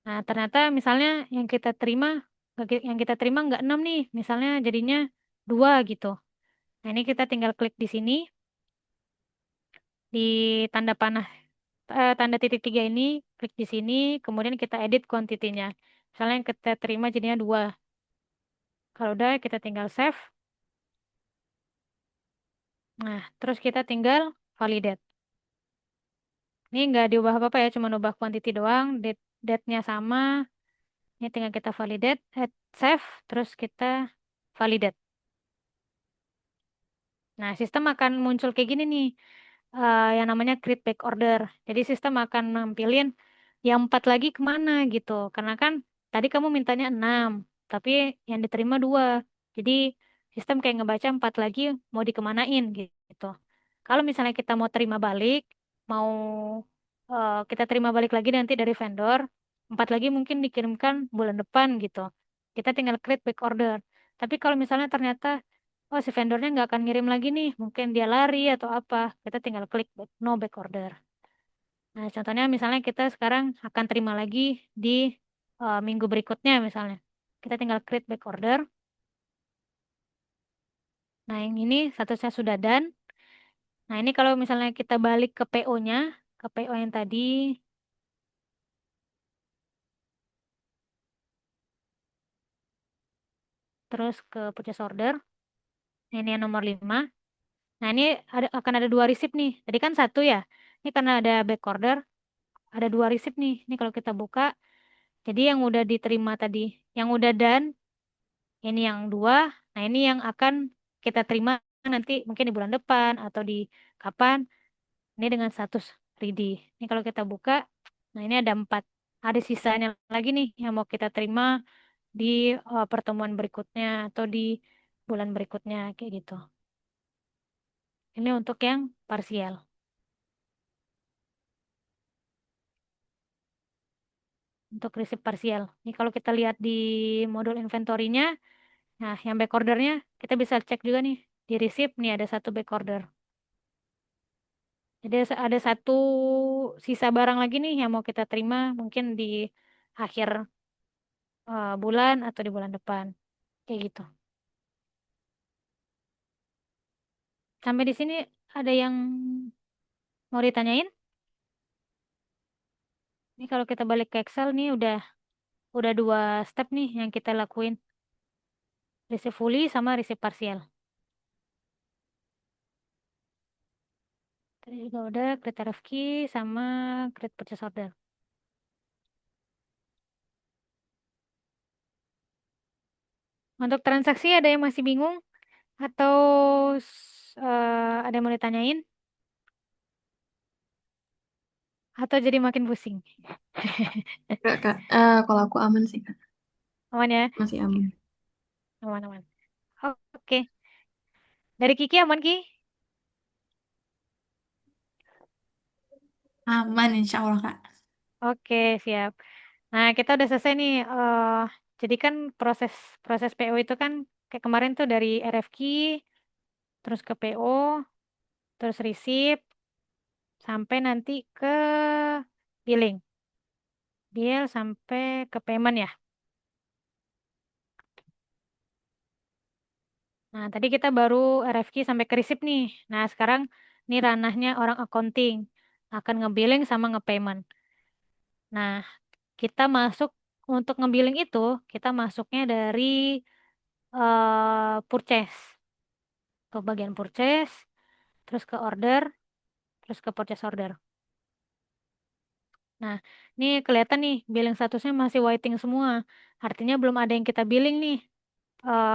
Nah, ternyata misalnya yang kita terima nggak 6 nih, misalnya jadinya 2 gitu. Nah, ini kita tinggal klik di sini, di tanda panah, tanda titik 3 ini, klik di sini, kemudian kita edit kuantitinya. Misalnya yang kita terima jadinya 2. Kalau udah, kita tinggal save. Nah, terus kita tinggal validate. Ini nggak diubah apa-apa ya, cuma ubah quantity doang, date-nya sama. Ini tinggal kita validate, save, terus kita validate. Nah, sistem akan muncul kayak gini nih, yang namanya create back order. Jadi sistem akan nampilin yang 4 lagi kemana gitu. Karena kan tadi kamu mintanya 6, tapi yang diterima 2. Jadi sistem kayak ngebaca 4 lagi mau dikemanain gitu. Kalau misalnya kita mau terima balik, mau kita terima balik lagi nanti dari vendor, 4 lagi mungkin dikirimkan bulan depan gitu. Kita tinggal create back order. Tapi kalau misalnya ternyata oh, si vendornya nggak akan ngirim lagi nih. Mungkin dia lari atau apa. Kita tinggal klik no back order. Nah, contohnya misalnya kita sekarang akan terima lagi di minggu berikutnya misalnya. Kita tinggal create back order. Nah, yang ini statusnya sudah done. Nah, ini kalau misalnya kita balik ke PO-nya, ke PO yang tadi, terus ke purchase order. Nah, ini yang nomor 5. Nah, ini akan ada 2 receipt nih. Tadi kan satu ya. Ini karena ada back order, ada 2 receipt nih. Ini kalau kita buka, jadi yang udah diterima tadi, yang udah done, ini yang 2. Nah, ini yang akan kita terima nanti mungkin di bulan depan atau di kapan. Ini dengan status ready. Ini kalau kita buka, nah ini ada 4. Ada sisanya lagi nih yang mau kita terima di pertemuan berikutnya atau di bulan berikutnya kayak gitu. Ini untuk yang parsial. Untuk receipt parsial. Ini kalau kita lihat di modul inventory-nya, nah yang back order-nya kita bisa cek juga nih di receipt nih ada satu back order. Jadi ada satu sisa barang lagi nih yang mau kita terima mungkin di akhir bulan atau di bulan depan. Kayak gitu. Sampai di sini ada yang mau ditanyain? Ini kalau kita balik ke Excel nih udah 2 step nih yang kita lakuin. Receipt fully sama receipt partial. Tadi juga udah create RFQ sama create purchase order. Untuk transaksi ada yang masih bingung atau ada yang mau ditanyain atau jadi makin pusing? Kak, Kak. Kalau aku aman sih, Kak. Aman ya? Masih aman. Aman-aman. Oke. Dari Kiki aman Ki? Aman insya Allah Kak. Oke, siap. Nah, kita udah selesai nih. Jadi kan proses proses PO itu kan kayak kemarin tuh dari RFQ, terus ke PO, terus receipt, sampai nanti ke billing. Bill sampai ke payment ya. Nah, tadi kita baru RFQ sampai ke receipt nih. Nah, sekarang ini ranahnya orang accounting. Akan ngebilling sama ngepayment. Nah, kita masuk untuk ngebilling itu kita masuknya dari purchase ke bagian purchase, terus ke order, terus ke purchase order. Nah, ini kelihatan nih billing statusnya masih waiting semua. Artinya belum ada yang kita billing nih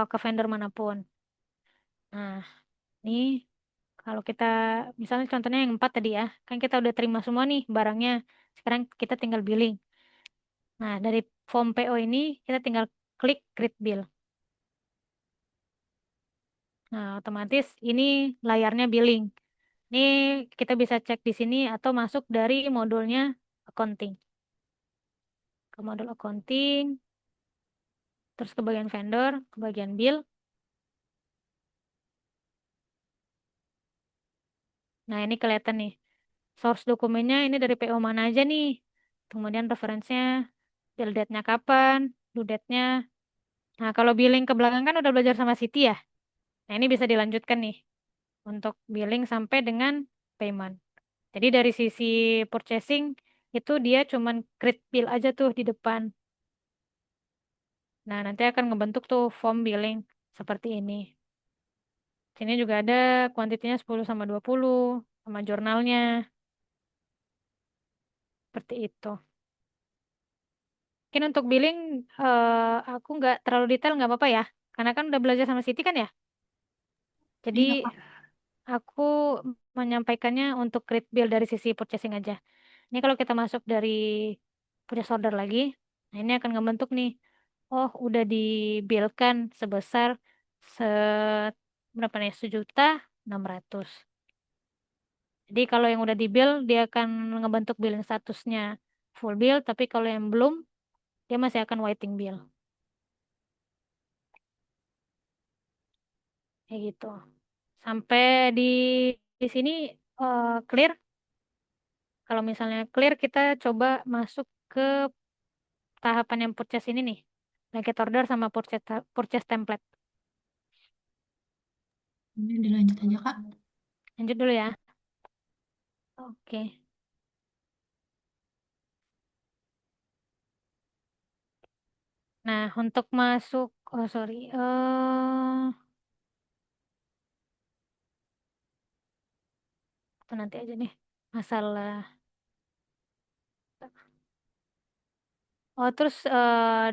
ke vendor manapun. Nah, ini kalau kita misalnya contohnya yang 4 tadi ya, kan kita udah terima semua nih barangnya. Sekarang kita tinggal billing. Nah, dari form PO ini kita tinggal klik create bill. Nah, otomatis ini layarnya billing. Ini kita bisa cek di sini atau masuk dari modulnya accounting. Ke modul accounting, terus ke bagian vendor, ke bagian bill. Nah, ini kelihatan nih. Source dokumennya ini dari PO mana aja nih. Kemudian referensinya, bill date-nya kapan, due date-nya. Nah, kalau billing ke belakang kan udah belajar sama Siti ya. Nah, ini bisa dilanjutkan nih untuk billing sampai dengan payment. Jadi dari sisi purchasing itu dia cuman create bill aja tuh di depan. Nah, nanti akan ngebentuk tuh form billing seperti ini. Sini juga ada kuantitinya 10 sama 20 sama jurnalnya seperti itu. Mungkin untuk billing aku nggak terlalu detail nggak apa-apa ya. Karena kan udah belajar sama Siti kan ya. Jadi Iya, Kak. aku menyampaikannya untuk create bill dari sisi purchasing aja. Ini kalau kita masuk dari purchase order lagi, nah ini akan ngebentuk nih. Oh, udah dibilkan sebesar se berapa nih? 1.600.000. Jadi kalau yang udah di-bill, dia akan ngebentuk billing statusnya full bill, tapi kalau yang belum, dia masih akan waiting bill. Kayak gitu. Sampai di sini clear. Kalau misalnya clear, kita coba masuk ke tahapan yang purchase ini nih. Blanket order sama purchase template. Ini dilanjut aja, Kak. Lanjut dulu ya. Oke. Nah, untuk masuk, oh sorry, itu nanti aja nih masalah. Oh, terus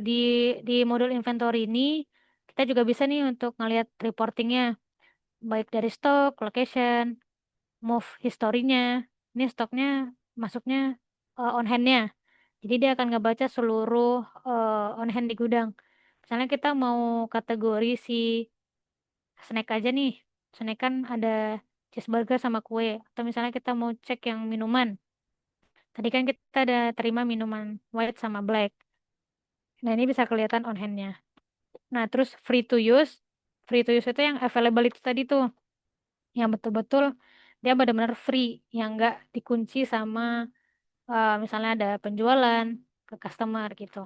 di modul inventory ini kita juga bisa nih untuk ngelihat reportingnya, baik dari stok, location, move historinya. Ini stoknya masuknya on hand-nya. Jadi dia akan ngebaca seluruh on hand di gudang. Misalnya kita mau kategori si snack aja nih. Snack kan ada cheeseburger sama kue. Atau misalnya kita mau cek yang minuman. Tadi kan kita ada terima minuman white sama black. Nah, ini bisa kelihatan on hand-nya. Nah, terus free to use. Free to use itu yang available itu tadi tuh. Yang betul-betul dia benar-benar free. Yang nggak dikunci sama misalnya ada penjualan ke customer gitu.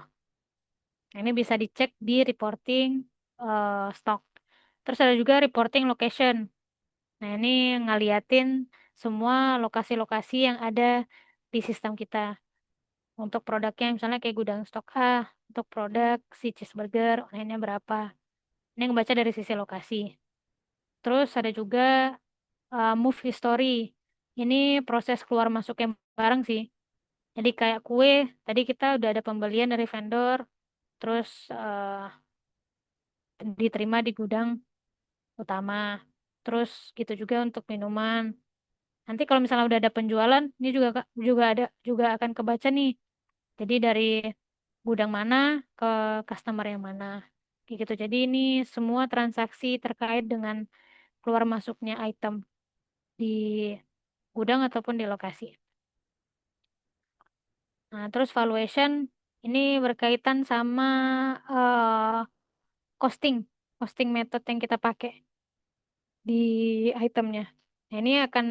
Nah, ini bisa dicek di reporting stock. Terus ada juga reporting location. Nah, ini ngeliatin semua lokasi-lokasi yang ada di sistem kita. Untuk produknya misalnya kayak gudang stok A, untuk produk si cheeseburger, online-nya berapa. Ini ngebaca dari sisi lokasi. Terus ada juga move history. Ini proses keluar masuknya barang sih. Jadi kayak kue, tadi kita udah ada pembelian dari vendor, terus diterima di gudang utama. Terus gitu juga untuk minuman. Nanti kalau misalnya udah ada penjualan, ini juga akan kebaca nih. Jadi dari gudang mana ke customer yang mana. Kayak gitu. Jadi ini semua transaksi terkait dengan keluar masuknya item di gudang ataupun di lokasi. Nah, terus valuation ini berkaitan sama eh, costing, costing method yang kita pakai di itemnya. Nah, ini akan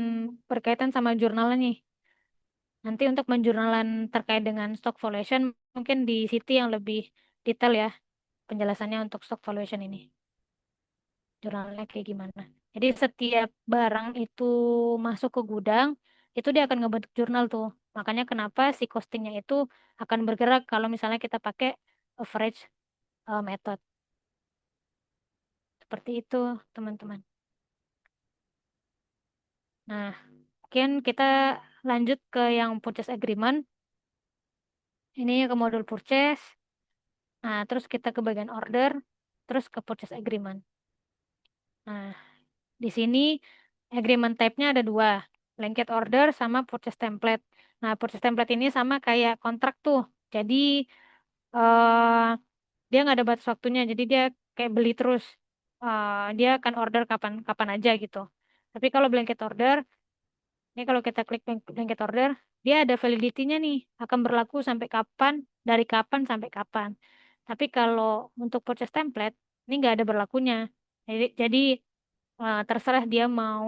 berkaitan sama jurnalnya nih. Nanti untuk menjurnalan terkait dengan stock valuation mungkin di Siti yang lebih detail ya penjelasannya untuk stock valuation ini. Jurnalnya kayak gimana. Jadi setiap barang itu masuk ke gudang, itu dia akan ngebentuk jurnal tuh. Makanya kenapa si costingnya itu akan bergerak kalau misalnya kita pakai average method. Seperti itu, teman-teman. Nah, mungkin kita lanjut ke yang purchase agreement. Ini ke modul purchase. Nah, terus kita ke bagian order, terus ke purchase agreement. Nah, di sini agreement type-nya ada dua, blanket order sama purchase template. Nah, purchase template ini sama kayak kontrak tuh. Jadi eh dia nggak ada batas waktunya. Jadi dia kayak beli terus. Dia akan order kapan kapan aja gitu. Tapi kalau blanket order, ini kalau kita klik blanket order, dia ada validity-nya nih, akan berlaku sampai kapan, dari kapan sampai kapan. Tapi kalau untuk purchase template, ini nggak ada berlakunya. Jadi terserah dia mau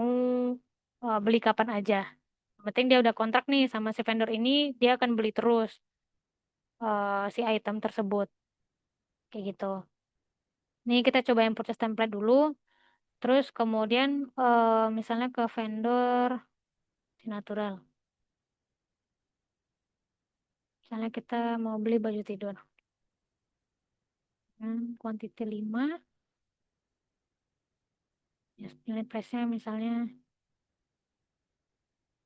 beli kapan aja. Yang penting dia udah kontrak nih sama si vendor ini, dia akan beli terus si item tersebut. Kayak gitu. Nih kita coba yang purchase template dulu. Terus kemudian misalnya ke vendor si natural. Misalnya kita mau beli baju tidur. Quantity 5. Ya, unit price-nya misalnya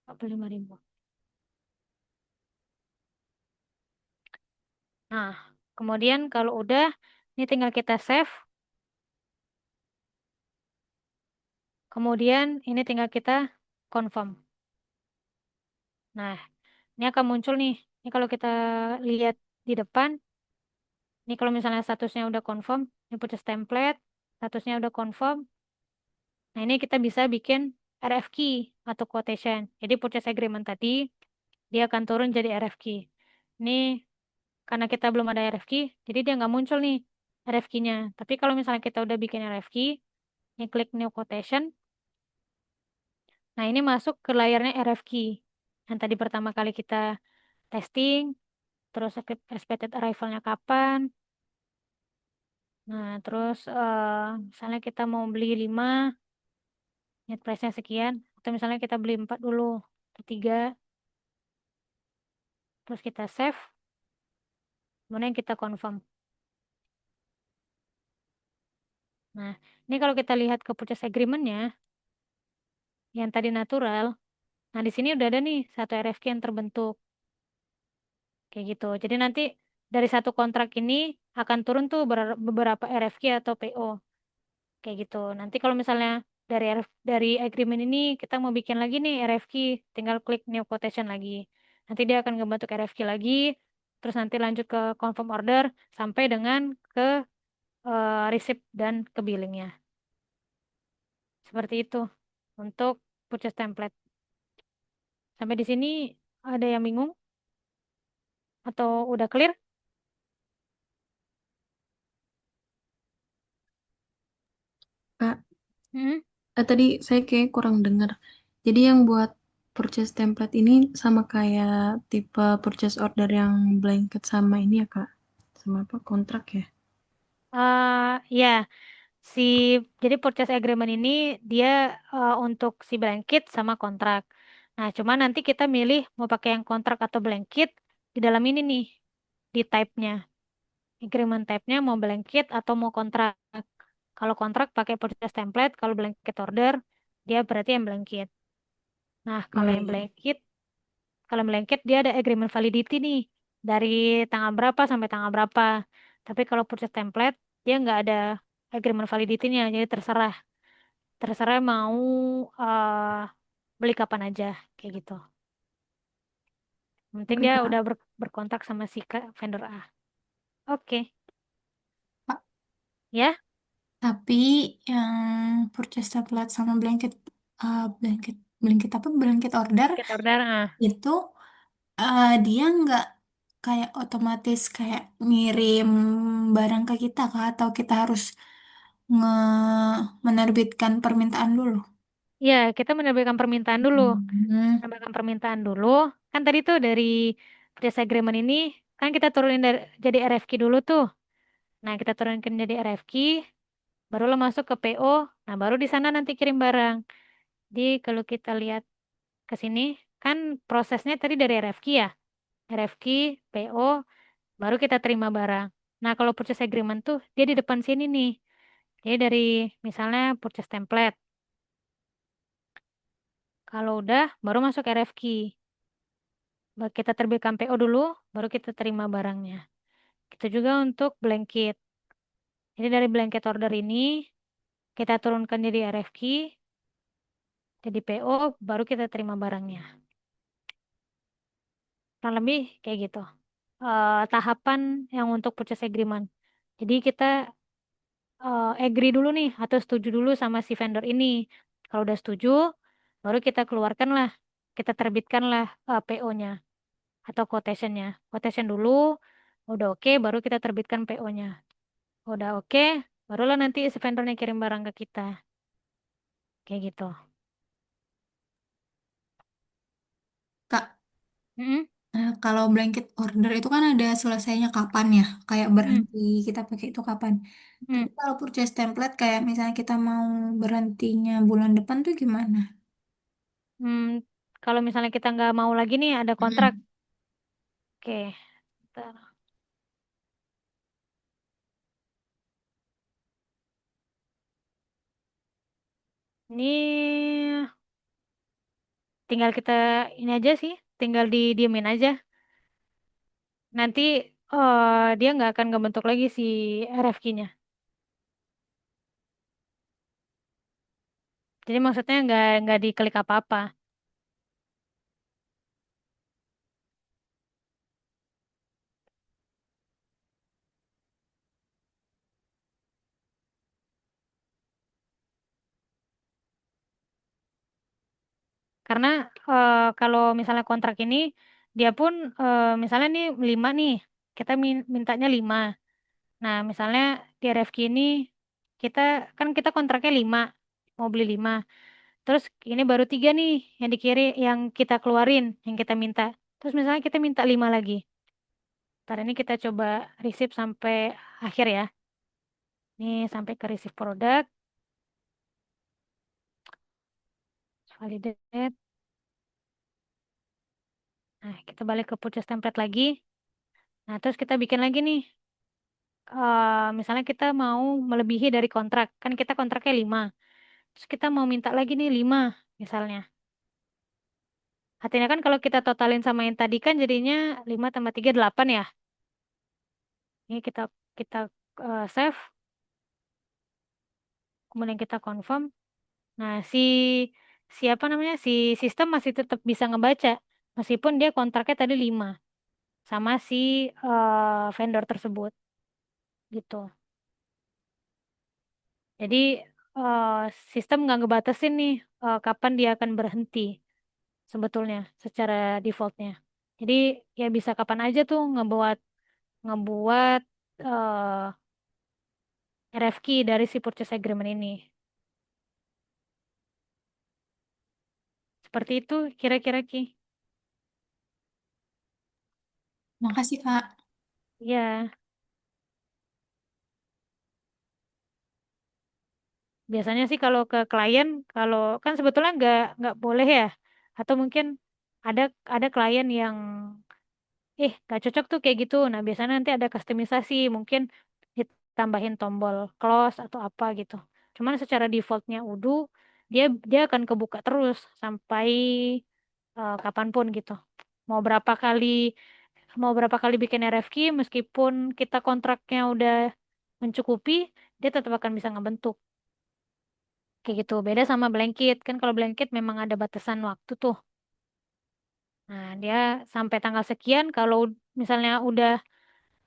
45.000. Nah, kemudian kalau udah, ini tinggal kita save. Kemudian ini tinggal kita confirm. Nah, ini akan muncul nih. Ini kalau kita lihat di depan, ini kalau misalnya statusnya udah confirm, ini purchase template, statusnya udah confirm. Nah, ini kita bisa bikin RFQ atau quotation. Jadi purchase agreement tadi, dia akan turun jadi RFQ. Ini karena kita belum ada RFQ, jadi dia nggak muncul nih RFQ-nya. Tapi kalau misalnya kita udah bikin RFQ, ini klik new quotation. Nah, ini masuk ke layarnya RFQ. Yang tadi pertama kali kita testing, terus expected arrival-nya kapan. Nah, terus misalnya kita mau beli 5, net price-nya sekian. Atau misalnya kita beli 4 dulu, atau 3, terus kita save, kemudian kita confirm. Nah, ini kalau kita lihat ke purchase agreement-nya, yang tadi natural, nah di sini udah ada nih satu RFQ yang terbentuk. Kayak gitu. Jadi nanti dari satu kontrak ini akan turun tuh beberapa RFQ atau PO. Kayak gitu. Nanti kalau misalnya dari agreement ini kita mau bikin lagi nih RFQ, tinggal klik new quotation lagi. Nanti dia akan ngebentuk RFQ lagi, terus nanti lanjut ke confirm order sampai dengan ke receipt dan ke billingnya. Seperti itu untuk purchase template. Sampai di sini ada yang bingung atau udah clear? Kak, Hmm? tadi saya kayak kurang dengar. Jadi yang buat purchase template ini sama kayak tipe purchase order yang blanket sama ini ya, Kak? Sama apa? Kontrak ya? Ya, si jadi purchase agreement ini dia untuk si blanket sama kontrak. Nah, cuma nanti kita milih mau pakai yang kontrak atau blanket di dalam ini nih, di type-nya. Agreement type-nya mau blanket atau mau kontrak. Kalau kontrak pakai purchase template, kalau blanket order dia berarti yang blanket. Nah, Oh kalau yang iya. blanket dia ada agreement validity nih dari tanggal berapa sampai tanggal berapa. Tapi kalau purchase template dia nggak ada agreement validity-nya, jadi terserah mau beli kapan aja kayak gitu. Yang penting Oke, dia Kak. udah berkontak sama si vendor A. Oke, Pak, ya. tapi yang purchase template sama blanket, blanket, blanket apa? Blanket order Kita order. itu dia nggak kayak otomatis kayak ngirim barang ke kita kah? Atau kita harus nge menerbitkan permintaan dulu? Ya, kita menerbitkan permintaan dulu. Hmm. Menerbitkan permintaan dulu. Kan tadi tuh dari purchase agreement ini kan kita turunin jadi RFQ dulu tuh. Nah, kita turunkan jadi RFQ, barulah masuk ke PO. Nah, baru di sana nanti kirim barang. Jadi kalau kita lihat ke sini, kan prosesnya tadi dari RFQ ya. RFQ, PO, baru kita terima barang. Nah, kalau purchase agreement tuh dia di depan sini nih. Jadi dari misalnya purchase template. Kalau udah, baru masuk RFQ. Kita terbitkan PO dulu, baru kita terima barangnya. Itu juga untuk blanket. Jadi dari blanket order ini, kita turunkan jadi RFQ, jadi PO, baru kita terima barangnya. Kurang lebih kayak gitu. Tahapan yang untuk purchase agreement. Jadi kita agree dulu nih, atau setuju dulu sama si vendor ini. Kalau udah setuju, baru kita keluarkan lah, kita terbitkan lah PO-nya atau quotation-nya. Quotation dulu, udah oke, baru kita terbitkan PO-nya. Udah oke, barulah nanti si vendornya kirim barang ke kita. Kayak gitu. Kak, Mm-mm. kalau blanket order itu kan ada selesainya kapan ya? Kayak Mm. berhenti kita pakai itu kapan? Mm. Tapi kalau purchase template kayak misalnya kita mau berhentinya bulan depan tuh gimana? Hmm, kalau misalnya kita nggak mau lagi nih ada kontrak, Mm. oke. Bentar. Ini tinggal kita ini aja sih, tinggal didiemin aja. Nanti dia nggak akan ngebentuk lagi si RFQ-nya. Jadi maksudnya nggak diklik apa-apa. Karena kalau misalnya kontrak ini dia pun misalnya nih 5 nih, kita mintanya 5. Nah, misalnya di RFQ ini kita kan kita kontraknya 5, mau beli 5. Terus ini baru 3 nih yang yang kita keluarin, yang kita minta. Terus misalnya kita minta 5 lagi. Ntar ini kita coba receive sampai akhir ya. Nih sampai ke receive product, validate. Nah, kita balik ke purchase template lagi. Nah, terus kita bikin lagi nih. Misalnya kita mau melebihi dari kontrak. Kan kita kontraknya 5. Terus kita mau minta lagi nih 5 misalnya. Artinya kan kalau kita totalin sama yang tadi kan jadinya 5 tambah 3 8 ya. Ini kita save, kemudian kita confirm. Nah, siapa namanya? Si sistem masih tetap bisa ngebaca meskipun dia kontraknya tadi 5 sama si vendor tersebut gitu. Jadi eh, sistem nggak ngebatasin nih kapan dia akan berhenti sebetulnya secara defaultnya. Jadi ya bisa kapan aja tuh ngebuat ngebuat RFQ dari si purchase agreement ini. Seperti itu kira-kira Ki. Makasih, Kak. Ya, biasanya sih kalau ke klien, kalau kan sebetulnya nggak boleh ya, atau mungkin ada ada klien yang nggak cocok tuh kayak gitu. Nah biasanya nanti ada customisasi, mungkin ditambahin tombol close atau apa gitu. Cuman secara defaultnya Udo dia dia akan kebuka terus sampai kapanpun gitu. Mau berapa kali mau berapa kali bikin RFQ meskipun kita kontraknya udah mencukupi, dia tetap akan bisa ngebentuk. Kayak gitu. Beda sama blanket. Kan kalau blanket memang ada batasan waktu tuh. Nah, dia sampai tanggal sekian kalau misalnya udah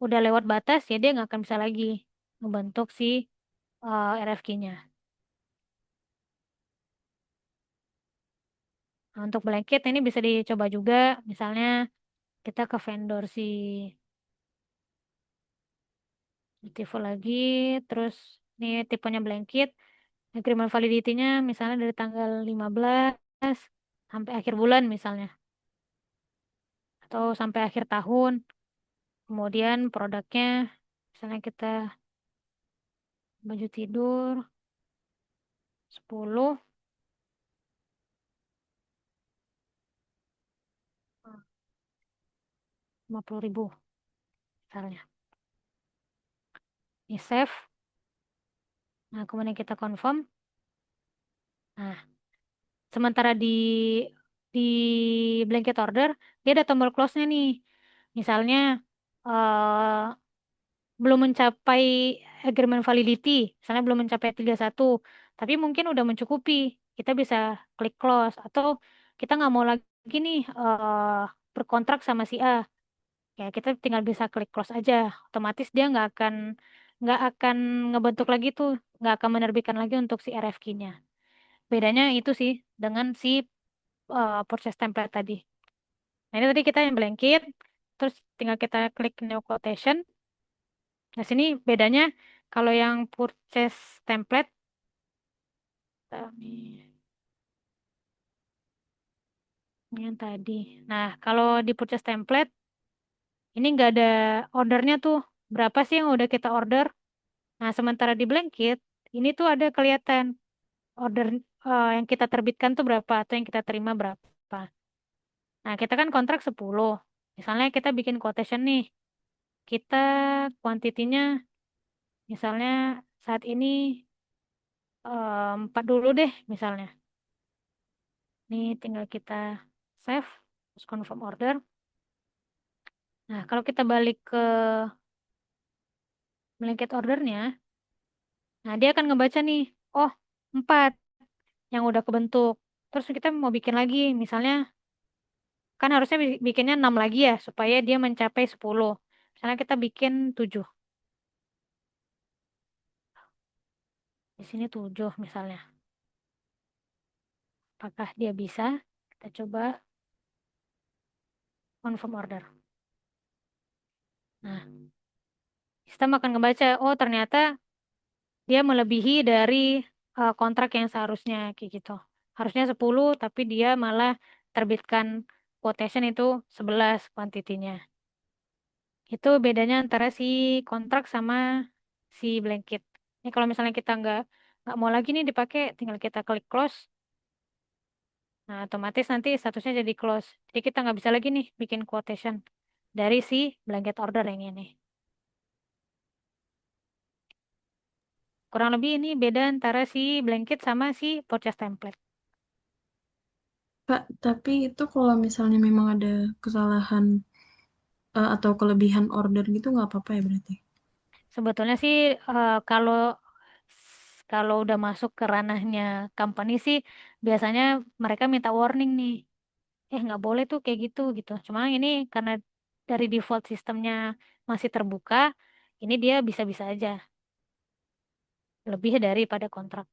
lewat batas ya dia nggak akan bisa lagi membentuk si RFQ-nya. Nah, untuk blanket ini bisa dicoba juga. Misalnya kita ke vendor si Tifu lagi, terus nih tipenya blanket, agreement validity-nya misalnya dari tanggal 15 sampai akhir bulan misalnya, atau sampai akhir tahun. Kemudian produknya, misalnya kita baju tidur 10, 50.000 misalnya. Ini save. Nah, kemudian kita confirm. Nah, sementara di blanket order, dia ada tombol close-nya nih. Misalnya eh, belum mencapai agreement validity, misalnya belum mencapai 31, tapi mungkin udah mencukupi. Kita bisa klik close atau kita nggak mau lagi nih berkontrak sama si A. Ya, kita tinggal bisa klik close aja. Otomatis dia nggak akan ngebentuk lagi tuh, nggak akan menerbitkan lagi untuk si RFQ-nya. Bedanya itu sih dengan si purchase template tadi. Nah, ini tadi kita yang blanket, terus tinggal kita klik new quotation. Nah, sini bedanya kalau yang purchase template, nih, ini yang tadi. Nah, kalau di purchase template, ini nggak ada ordernya tuh. Berapa sih yang udah kita order? Nah, sementara di blanket, ini tuh ada kelihatan order yang kita terbitkan tuh berapa, atau yang kita terima berapa. Nah, kita kan kontrak 10. Misalnya kita bikin quotation nih, kita kuantitinya misalnya saat ini 4 dulu deh misalnya. Ini tinggal kita save, terus confirm order. Nah, kalau kita balik ke blanket ordernya, nah dia akan ngebaca nih, oh 4 yang udah kebentuk. Terus kita mau bikin lagi, misalnya kan harusnya bikinnya 6 lagi ya, supaya dia mencapai 10. Misalnya kita bikin 7. Di sini 7 misalnya. Apakah dia bisa? Kita coba confirm order. Nah, sistem akan ngebaca, oh ternyata dia melebihi dari kontrak yang seharusnya kayak gitu. Harusnya 10 tapi dia malah terbitkan quotation itu 11 kuantitinya. Itu bedanya antara si kontrak sama si blanket. Ini kalau misalnya kita nggak mau lagi nih dipakai, tinggal kita klik close. Nah, otomatis nanti statusnya jadi close. Jadi kita nggak bisa lagi nih bikin quotation dari si blanket order yang ini. Kurang lebih ini beda antara si blanket sama si purchase template. Kak, tapi itu kalau misalnya memang ada kesalahan atau kelebihan order gitu nggak apa-apa ya berarti? Sebetulnya sih kalau kalau udah masuk ke ranahnya company sih biasanya mereka minta warning nih. Nggak boleh tuh kayak gitu gitu. Cuma ini karena dari default sistemnya masih terbuka, ini dia bisa-bisa aja lebih daripada kontrak.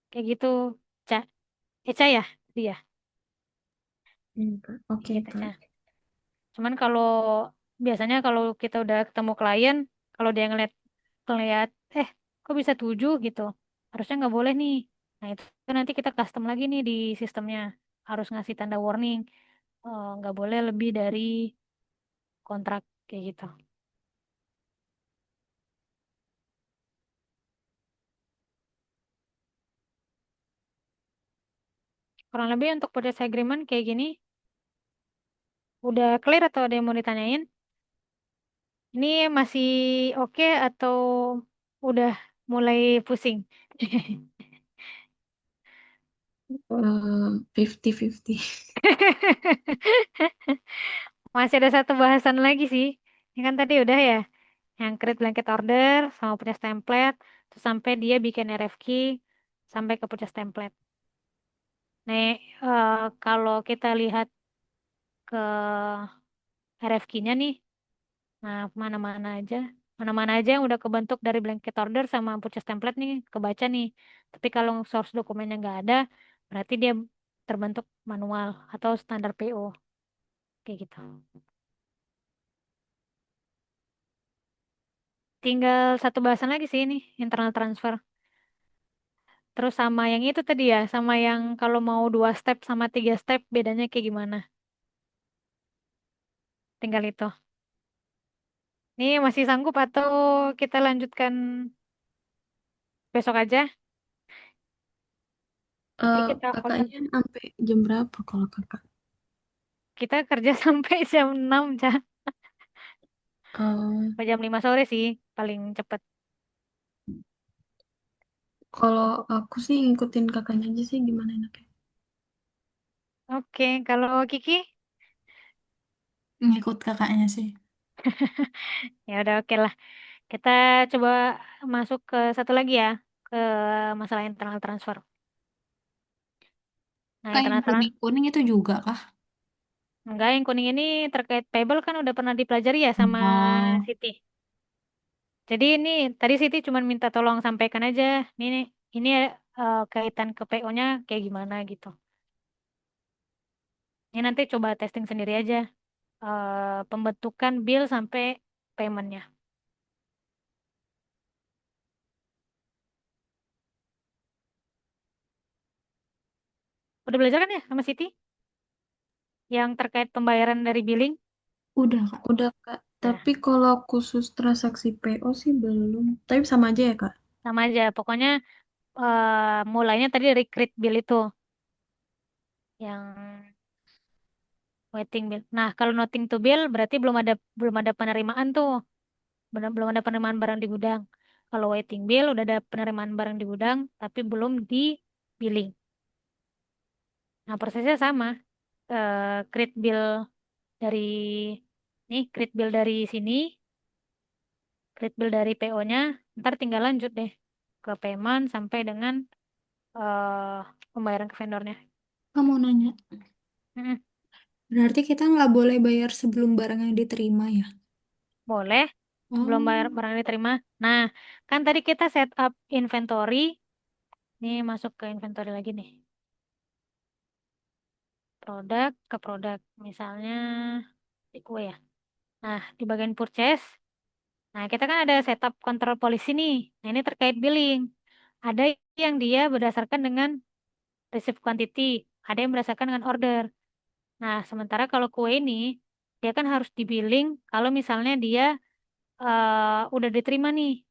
Kayak gitu, Ca. Ca ya, dia. Iya, Kak. Kayak Oke, gitu, Kak. Ca. Cuman kalau biasanya kalau kita udah ketemu klien, kalau dia ngeliat, kok bisa 7 gitu, harusnya nggak boleh nih. Nah itu nanti kita custom lagi nih di sistemnya, harus ngasih tanda warning, nggak boleh lebih dari kontrak kayak gitu. Kurang lebih untuk purchase agreement kayak gini, udah clear atau ada yang mau ditanyain? Ini masih oke atau udah mulai pusing? 50-50. Masih ada satu bahasan lagi sih. Ini kan tadi udah ya, yang create blanket order sama purchase template, terus sampai dia bikin RFQ, sampai ke purchase template. Nih, kalau kita lihat ke RFQ-nya nih, nah mana-mana aja yang udah kebentuk dari blanket order sama purchase template nih, kebaca nih. Tapi kalau source dokumennya nggak ada, berarti dia terbentuk manual atau standar PO, kayak gitu. Tinggal satu bahasan lagi sih ini, internal transfer. Terus sama yang itu tadi ya, sama yang kalau mau 2 step sama 3 step bedanya kayak gimana? Tinggal itu. Ini masih sanggup atau kita lanjutkan besok aja? Nanti kita kontak. Kakaknya sampai jam berapa kalau kakak? Kita kerja sampai jam 6 Cah. Eh, Sampai jam 5 sore sih paling cepet. kalau aku sih ngikutin kakaknya aja sih gimana enaknya. Oke, kalau Kiki Ngikut kakaknya sih. ya udah oke lah. Kita coba masuk ke satu lagi ya, ke masalah internal transfer. Nah, Kayak yang internal transfer kuning-kuning itu juga kah? enggak, yang kuning ini terkait payable kan udah pernah dipelajari ya sama Oh, Siti. Jadi ini tadi Siti cuma minta tolong sampaikan aja, ini kaitan ke PO-nya kayak gimana gitu. Ini nanti coba testing sendiri aja, pembentukan bill sampai paymentnya. Udah belajar kan ya sama Siti? Yang terkait pembayaran dari billing? udah kak. Udah Kak, Nah, tapi kalau khusus transaksi PO sih belum. Tapi sama aja ya Kak? sama aja. Pokoknya mulainya tadi dari create bill itu, yang waiting bill. Nah, kalau noting to bill berarti belum ada penerimaan tuh. Belum ada penerimaan barang di gudang. Kalau waiting bill udah ada penerimaan barang di gudang, tapi belum di billing. Nah, prosesnya sama. Create bill dari create bill dari sini, create bill dari PO-nya, ntar tinggal lanjut deh ke payment sampai dengan eh pembayaran ke vendornya. Kamu nanya. Mm, Berarti kita nggak boleh bayar sebelum barang yang diterima ya? boleh, sebelum bayar Oh, barang diterima. Nah, kan tadi kita set up inventory. Nih masuk ke inventory lagi nih. Produk ke produk. Misalnya di kue ya. Nah, di bagian purchase, nah kita kan ada setup kontrol polisi nih. Nah, ini terkait billing. Ada yang dia berdasarkan dengan receive quantity, ada yang berdasarkan dengan order. Nah, sementara kalau kue ini, dia kan harus di billing kalau misalnya dia udah diterima nih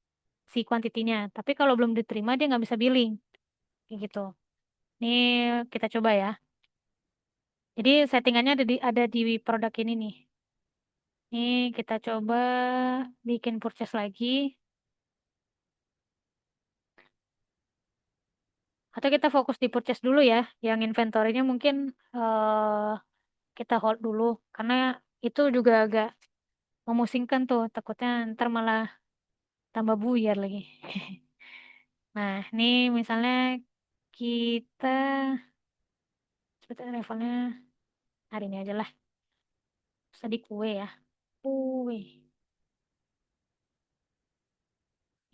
si kuantitinya. Tapi kalau belum diterima, dia nggak bisa billing. Kayak gitu. Ini kita coba ya. Jadi settingannya ada di produk ini nih. Ini kita coba bikin purchase lagi. Atau kita fokus di purchase dulu ya. Yang inventory-nya mungkin kita hold dulu. Karena itu juga agak memusingkan tuh. Takutnya ntar malah tambah buyar lagi. Nah, ini misalnya kita sebetulnya levelnya hari ini aja lah. Tadi kue ya. Kue.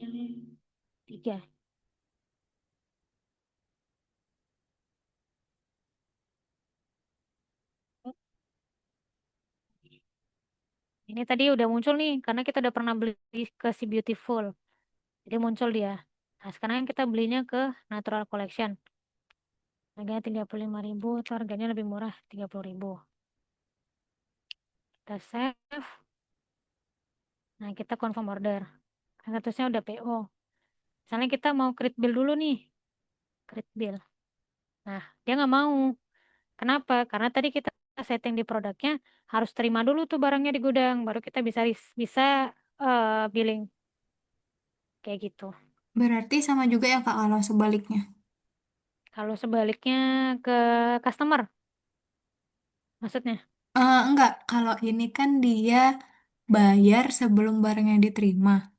Ini tiga. Ini tadi udah muncul nih. Karena kita udah pernah beli ke si Beautiful. Jadi muncul dia. Nah, sekarang kita belinya ke Natural Collection. Harganya 35.000 atau harganya lebih murah 30.000. Kita save. Nah, kita confirm order. Kan statusnya udah PO. Misalnya kita mau create bill dulu nih. Create bill. Nah, dia nggak mau. Kenapa? Karena tadi kita setting di produknya harus terima dulu tuh barangnya di gudang. Baru kita bisa billing. Kayak gitu. berarti sama juga ya kak kalau sebaliknya. Kalau sebaliknya ke customer, maksudnya. Enggak, kalau ini kan dia bayar sebelum barangnya diterima.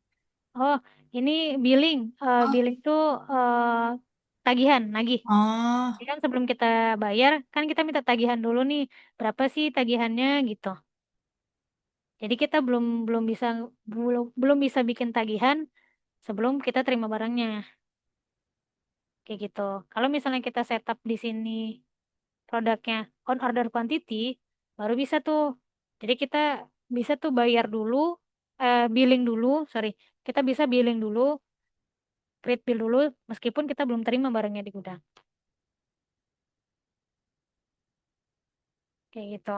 Oh, ini billing. Oh, Billing tuh tagihan, nagih. oh, Jadi kan sebelum kita bayar, kan kita minta tagihan dulu nih. Berapa sih tagihannya gitu. Jadi kita belum bisa bikin tagihan sebelum kita terima barangnya. Kayak gitu. Kalau misalnya kita setup di sini produknya on order quantity, baru bisa tuh. Jadi kita bisa tuh bayar dulu, billing dulu, sorry. Kita bisa billing dulu, create bill dulu, meskipun kita belum terima barangnya di gudang. Kayak gitu.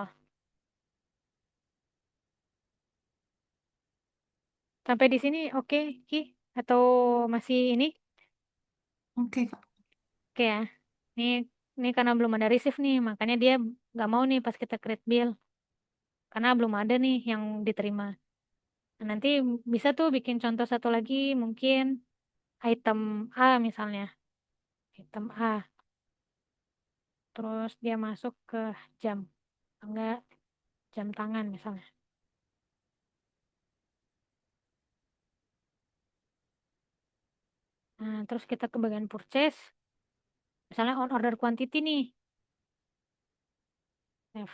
Sampai di sini oke, Ki? Atau masih ini? oke kak. Oke ya. Ini ini karena belum ada receive nih, makanya dia nggak mau nih pas kita create bill. Karena belum ada nih yang diterima. Nah, nanti bisa tuh bikin contoh satu lagi, mungkin item A misalnya. Item A. Terus dia masuk ke jam. Enggak, jam tangan misalnya. Nah, terus kita ke bagian purchase. Misalnya on order quantity nih. F.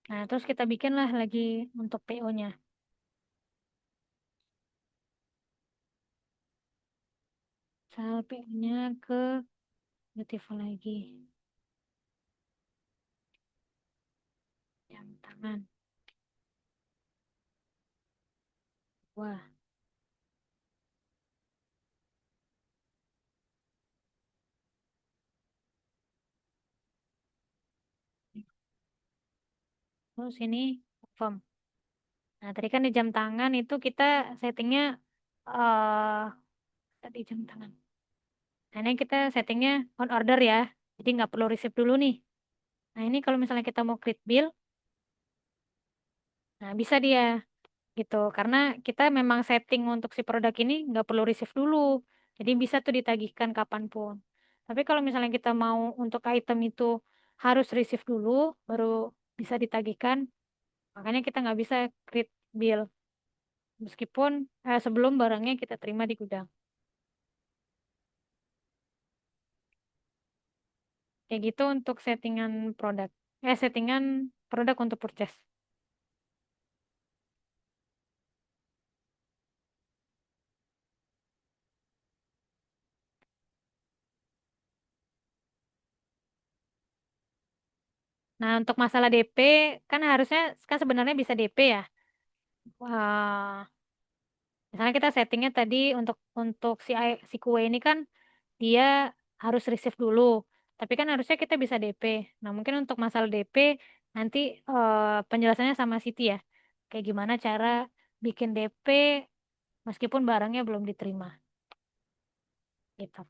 Nah, terus kita bikinlah lagi untuk PO-nya. Misal PO-nya ke beautiful lagi. Jam tangan. Wah, terus ini confirm. Nah, tadi kan di jam tangan itu kita settingnya eh tadi jam tangan. Nah, ini kita settingnya on order ya. Jadi nggak perlu receive dulu nih. Nah, ini kalau misalnya kita mau create bill, nah bisa dia gitu. Karena kita memang setting untuk si produk ini nggak perlu receive dulu. Jadi bisa tuh ditagihkan kapanpun. Tapi kalau misalnya kita mau untuk item itu harus receive dulu, baru bisa ditagihkan. Makanya kita nggak bisa create bill. Meskipun sebelum barangnya kita terima di gudang. Kayak gitu untuk settingan produk. Settingan produk untuk purchase. Nah, untuk masalah DP, kan harusnya kan sebenarnya bisa DP ya. Wah, misalnya kita settingnya tadi untuk si kue ini kan dia harus receive dulu. Tapi kan harusnya kita bisa DP. Nah, mungkin untuk masalah DP nanti penjelasannya sama Siti ya. Kayak gimana cara bikin DP meskipun barangnya belum diterima. Gitu.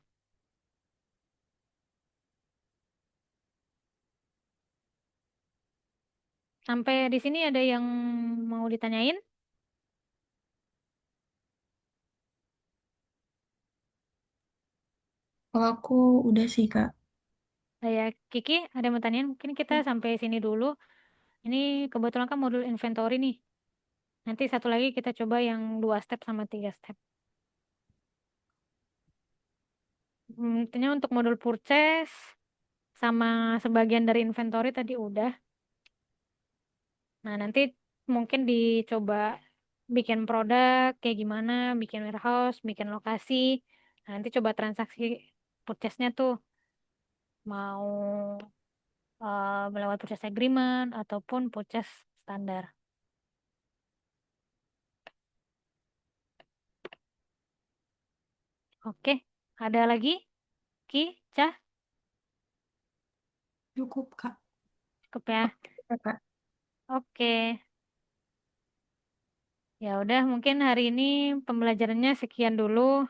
Sampai di sini ada yang mau ditanyain? Kalau aku udah sih, Kak. Saya Kiki, ada yang mau tanyain? Mungkin kita sampai sini dulu. Ini kebetulan kan modul inventory nih. Nanti satu lagi kita coba yang 2 step sama 3 step. Intinya untuk modul purchase sama sebagian dari inventory tadi udah. Nah, nanti mungkin dicoba bikin produk kayak gimana, bikin warehouse, bikin lokasi. Nah, nanti coba transaksi purchase-nya tuh mau melewat purchase agreement ataupun purchase standar. Oke, ada lagi? Ki, Cah, Cukup, Kak. cukup ya. Ya, Kak. Oke, ya udah mungkin hari ini pembelajarannya sekian dulu.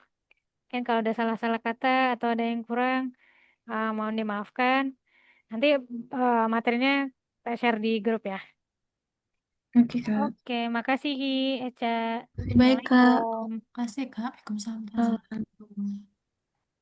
Mungkin kalau ada salah-salah kata atau ada yang kurang, mohon dimaafkan. Nanti materinya kita share di grup ya. Oke, Kak. Oke, makasih Ki, Eca. Terima kasih baik, Kak. Assalamualaikum. Kasih, Kak. Waalaikumsalam. Salam.